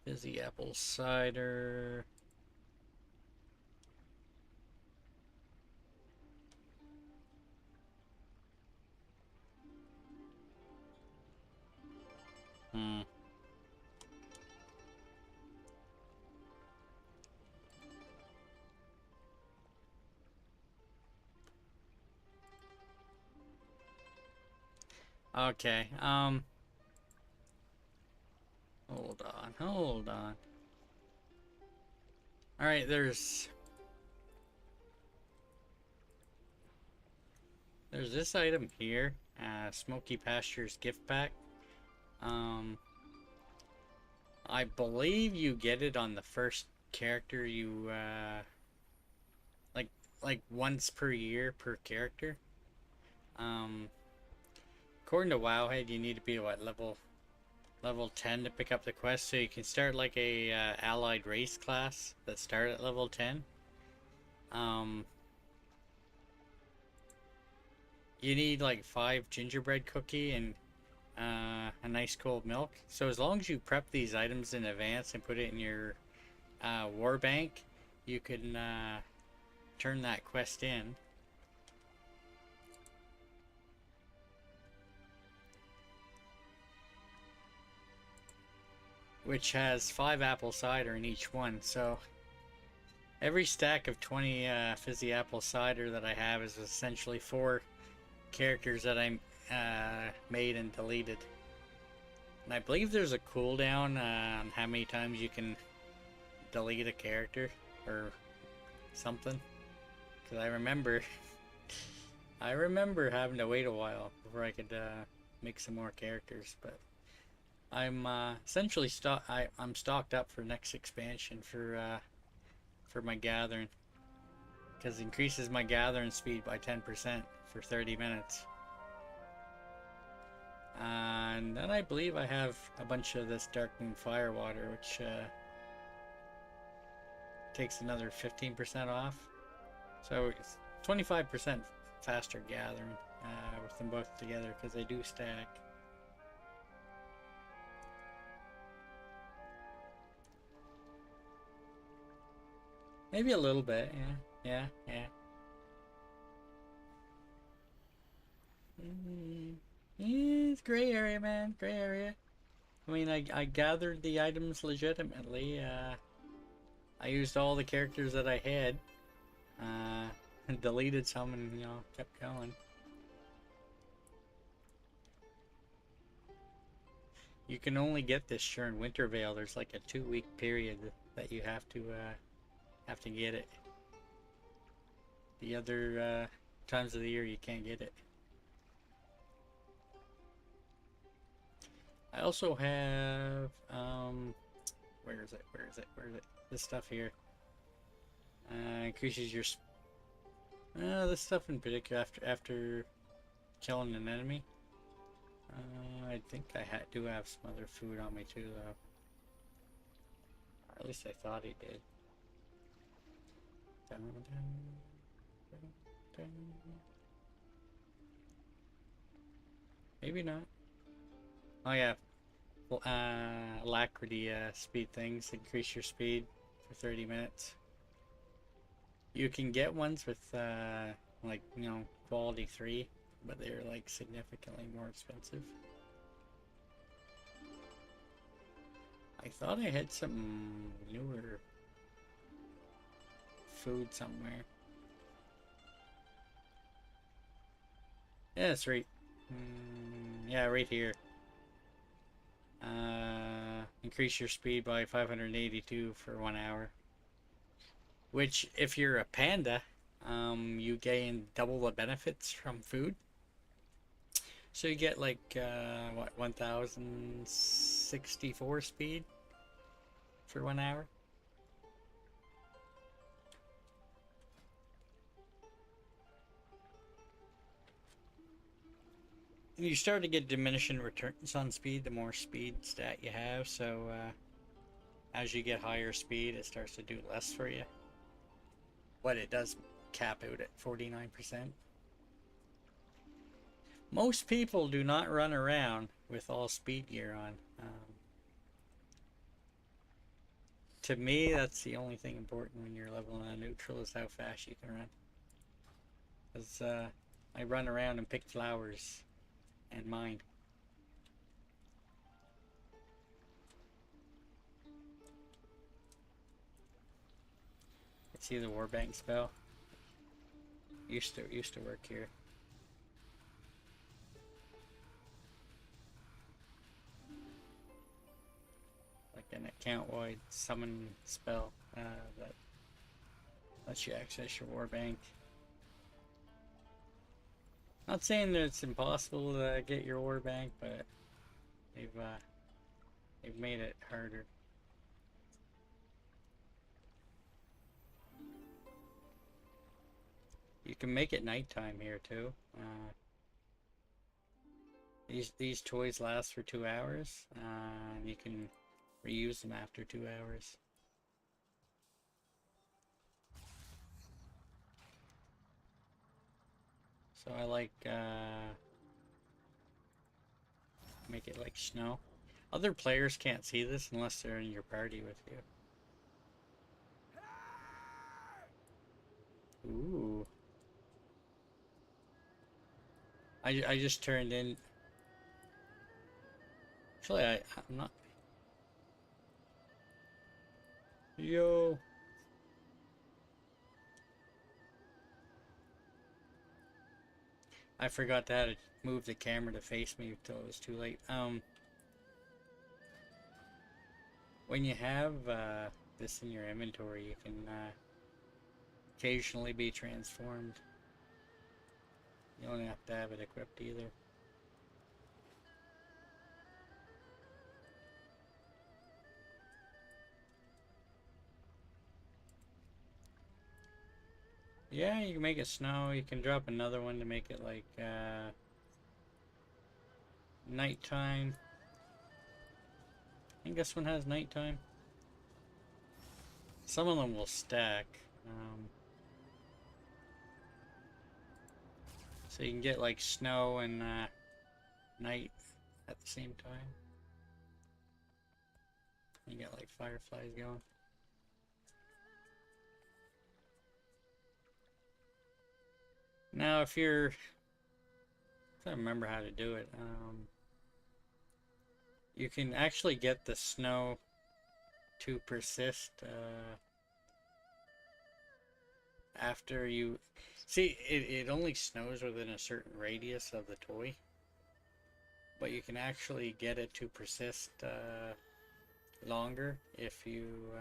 Fizzy apple cider. Okay, hold on. Alright, there's this item here, Smoky Pastures gift pack. I believe you get it on the first character you, like once per year per character. According to Wowhead, you need to be what, level 10 to pick up the quest, so you can start like a allied race class that start at level 10. You need like 5 gingerbread cookie and a nice cold milk. So as long as you prep these items in advance and put it in your war bank, you can turn that quest in. Which has 5 apple cider in each one, so every stack of 20 fizzy apple cider that I have is essentially 4 characters that I made and deleted. And I believe there's a cooldown on how many times you can delete a character or something. Because I remember having to wait a while before I could make some more characters, but I'm essentially I'm stocked up for next expansion for my gathering, because it increases my gathering speed by 10% for 30 minutes. And then I believe I have a bunch of this Darkmoon Firewater, which takes another 15% off. So it's 25% faster gathering with them both together, because they do stack. Maybe a little bit, yeah. It's gray area, man, gray area. I mean, I gathered the items legitimately. I used all the characters that I had, and deleted some, and kept going. You can only get this during Wintervale. There's like a 2-week period that you have to get it. The other times of the year you can't get it. I also have where is it? This stuff here increases your this stuff in particular after killing an enemy. I think I do have some other food on me too, though. Or at least I thought he did. Maybe not. Oh yeah, alacrity speed things increase your speed for 30 minutes. You can get ones with like quality 3, but they're like significantly more expensive. I thought I had some newer food somewhere. Yeah, it's right. Yeah, right here. Increase your speed by 582 for 1 hour. Which, if you're a panda, you gain double the benefits from food. So you get like, what, 1064 speed for 1 hour? You start to get diminishing returns on speed the more speed stat you have, so as you get higher speed it starts to do less for you. But it does cap out at 49%. Most people do not run around with all speed gear on. To me, that's the only thing important when you're leveling a neutral, is how fast you can run. Because I run around and pick flowers and mine. See the Warbank spell? Used to work here. Like an account-wide summon spell that lets you access your Warbank. Not saying that it's impossible to get your Warbank, but they've made it harder. You can make it nighttime here too. These toys last for 2 hours. You can reuse them after 2 hours. So I like make it like snow. Other players can't see this unless they're in your party with you. Ooh. I just turned in. Actually, I'm not. Yo. I forgot to how to move the camera to face me until it was too late. When you have this in your inventory, you can occasionally be transformed. You don't have to have it equipped either. Yeah, you can make it snow. You can drop another one to make it like nighttime. I think this one has nighttime. Some of them will stack. So you can get like snow and night at the same time. You get like fireflies going. Now if you're, I don't remember how to do it. You can actually get the snow to persist after you see it only snows within a certain radius of the toy, but you can actually get it to persist longer if you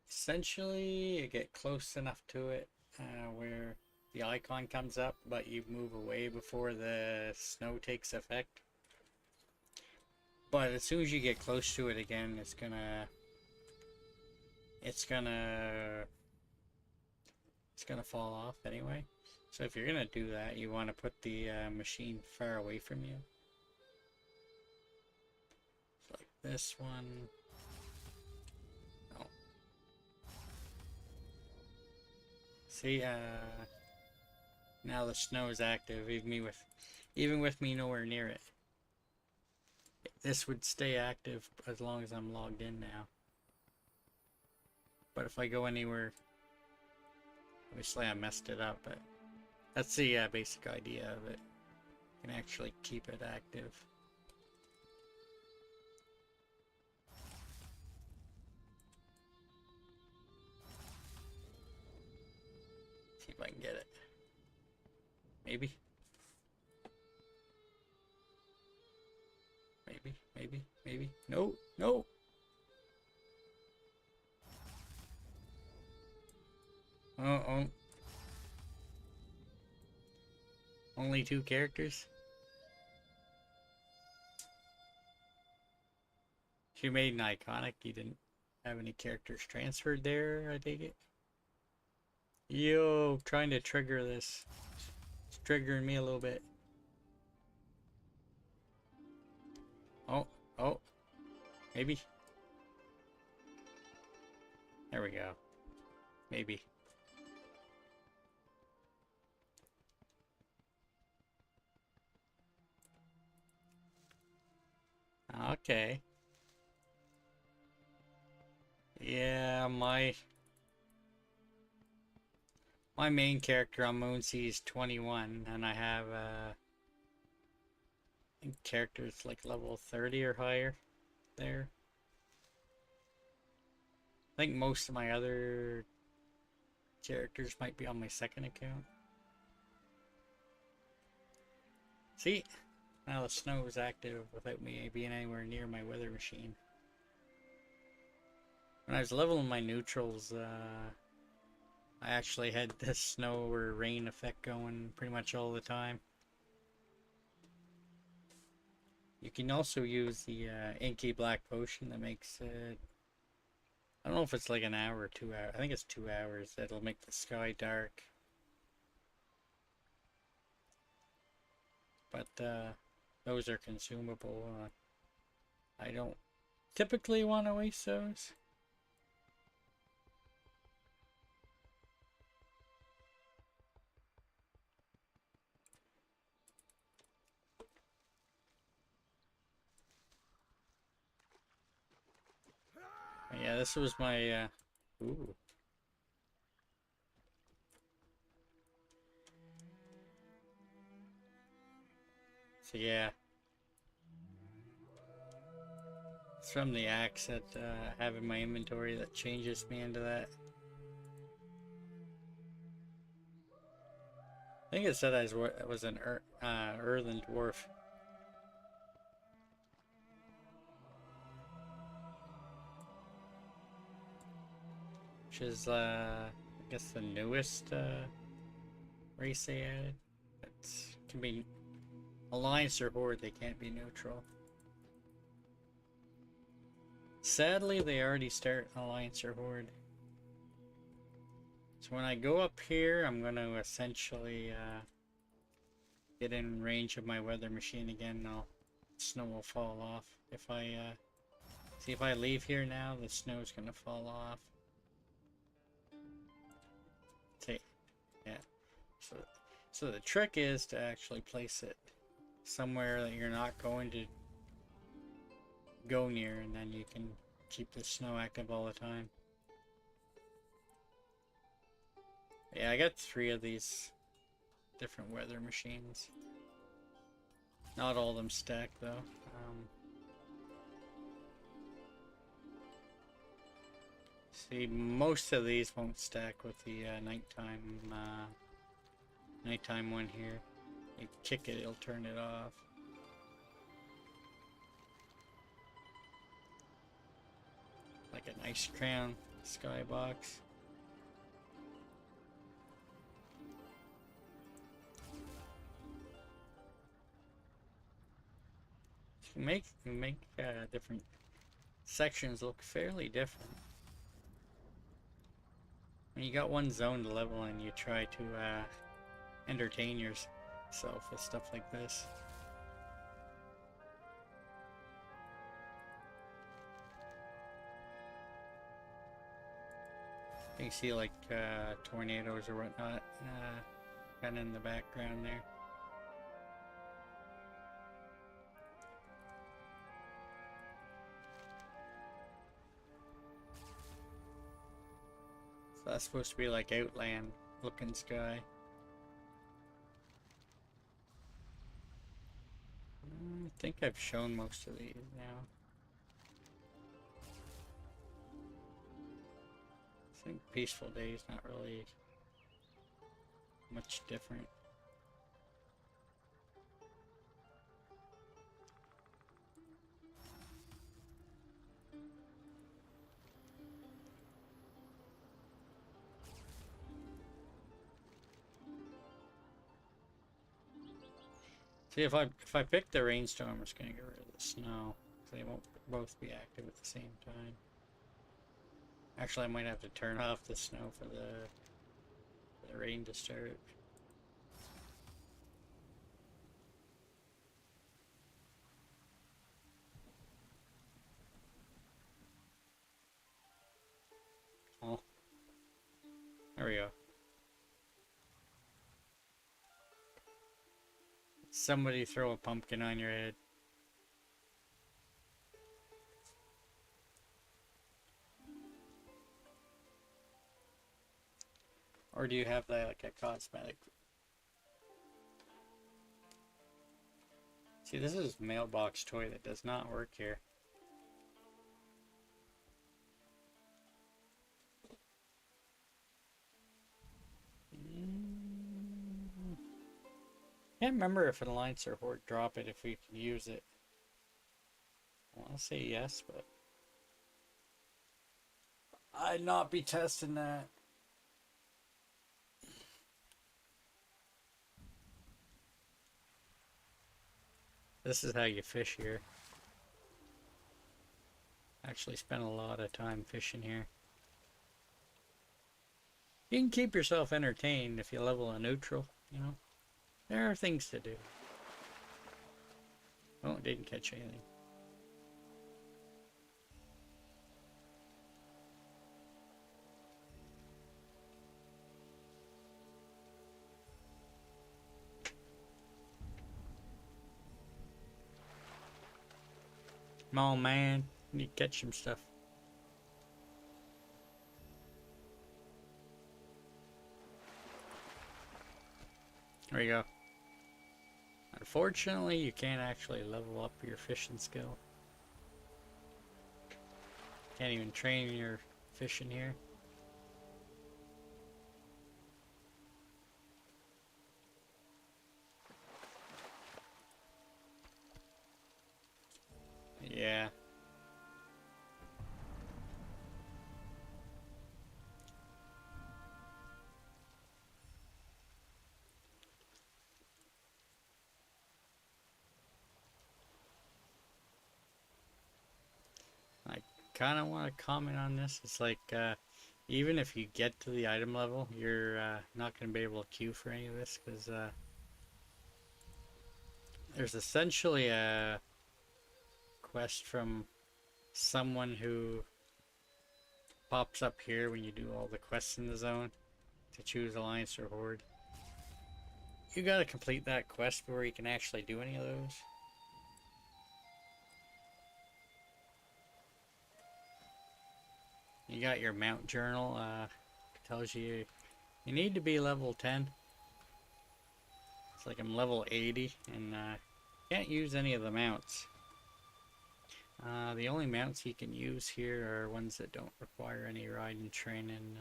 essentially you get close enough to it where the icon comes up, but you move away before the snow takes effect. But as soon as you get close to it again, it's gonna fall off anyway. So if you're gonna do that, you want to put the machine far away from you. So like this one. Oh. See, now the snow is active, even with me nowhere near it. This would stay active as long as I'm logged in now. But if I go anywhere, obviously I messed it up, but that's the basic idea of it. You can actually keep it active. See if I can get it. Maybe. Maybe. No, no. Oh. Only 2 characters? She made an iconic. You didn't have any characters transferred there, I take it? Yo, trying to trigger this. It's triggering me a little bit. Oh. Maybe. There we go. Maybe. Okay. Yeah, my main character on Moonsea is 21, and I have I think characters like level 30 or higher there. I think most of my other characters might be on my second account. See? Now the snow is active without me being anywhere near my weather machine. When I was leveling my neutrals, I actually had this snow or rain effect going pretty much all the time. You can also use the inky black potion that makes it, I don't know if it's like an hour or 2 hours. I think it's 2 hours. That'll make the sky dark. But those are consumable. I don't typically want to waste those. Yeah, this was my ooh. So yeah, it's from the axe that I have in my inventory that changes me into that. I think it said I was an earthen dwarf. Which is, I guess, the newest race they added. It can be Alliance or Horde, they can't be neutral. Sadly, they already start Alliance or Horde. So when I go up here, I'm going to essentially get in range of my weather machine again. Now, snow will fall off. If I see, if I leave here now, the snow is going to fall off. See, yeah. So the trick is to actually place it somewhere that you're not going to go near, and then you can keep the snow active all the time. Yeah, I got 3 of these different weather machines. Not all of them stack though. See, most of these won't stack with the nighttime one here. You kick it, it'll turn it off. Like a nice crown skybox. You can make different sections look fairly different. When you got one zone to level in, you try to entertain yourself with stuff like this. You can see like tornadoes or whatnot kind of in the background there. So that's supposed to be like Outland looking sky. I think I've shown most of these now. I think Peaceful Day is not really much different. See, if I pick the rainstorm, it's gonna get rid of the snow. They won't both be active at the same time. Actually, I might have to turn off the snow for the rain to start. Oh, there we go. Somebody throw a pumpkin on your head. Or do you have that like a cosmetic? See, this is mailbox toy that does not work here. Can't remember if an Alliance or Horde drop it if we can use it. I want to say yes, but I'd not be testing that. This is how you fish here. Actually spent a lot of time fishing here. You can keep yourself entertained if you level a neutral, you know. There are things to do. Oh, didn't catch anything. Come on, man. You need to catch some stuff. There you go. Unfortunately, you can't actually level up your fishing skill. Can't even train your fishing here. Yeah. I kind of want to comment on this. It's like even if you get to the item level, you're not going to be able to queue for any of this, because there's essentially a quest from someone who pops up here when you do all the quests in the zone to choose Alliance or Horde. You gotta complete that quest before you can actually do any of those. You got your mount journal, tells you you need to be level 10. It's like I'm level 80 and can't use any of the mounts. The only mounts you can use here are ones that don't require any riding training.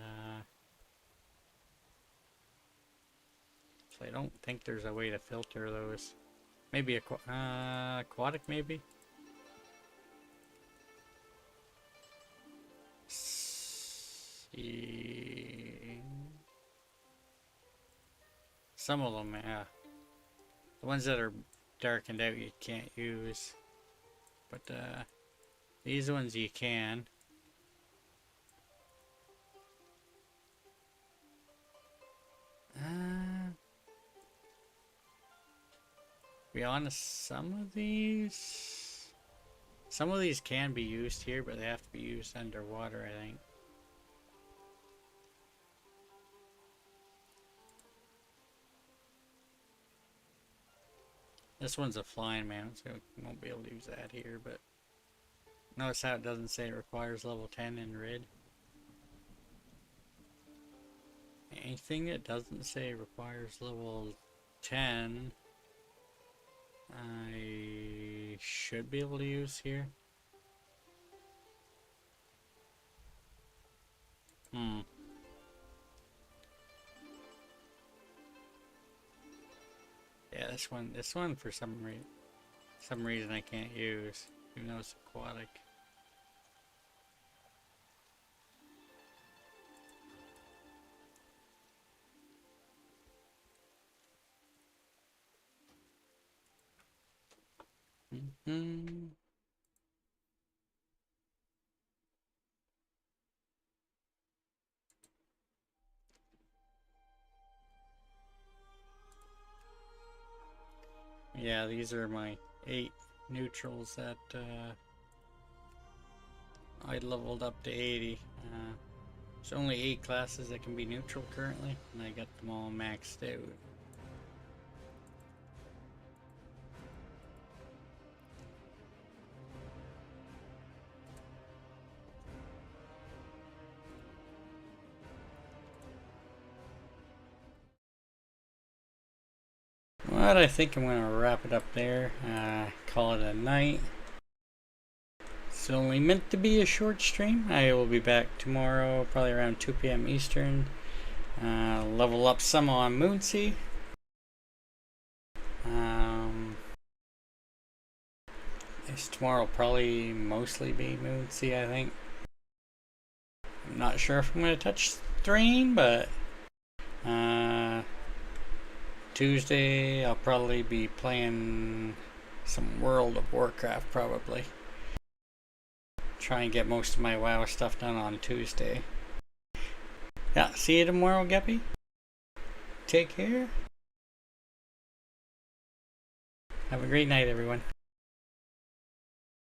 So I don't think there's a way to filter those. Maybe aquatic, maybe? See. Some of them, yeah. The ones that are darkened out you can't use. But these ones you can. To be honest, some of these can be used here, but they have to be used underwater, I think. This one's a flying mount, so we won't be able to use that here, but notice how it doesn't say it requires level 10 in red. Anything that doesn't say requires level 10, I should be able to use here. Yeah, this one for some reason I can't use, even though it's aquatic. Yeah, these are my 8 neutrals that I leveled up to 80. There's only 8 classes that can be neutral currently, and I got them all maxed out. But I think I'm going to wrap it up there, call it a night. It's only meant to be a short stream. I will be back tomorrow, probably around 2 p.m. Eastern. Level up some on Moonsea. Tomorrow will probably mostly be Moonsea, I think. I'm not sure if I'm going to touch Strain, but Tuesday I'll probably be playing some World of Warcraft, probably. Try and get most of my WoW stuff done on Tuesday. Yeah, see you tomorrow, Geppy. Take care. Have a great night, everyone.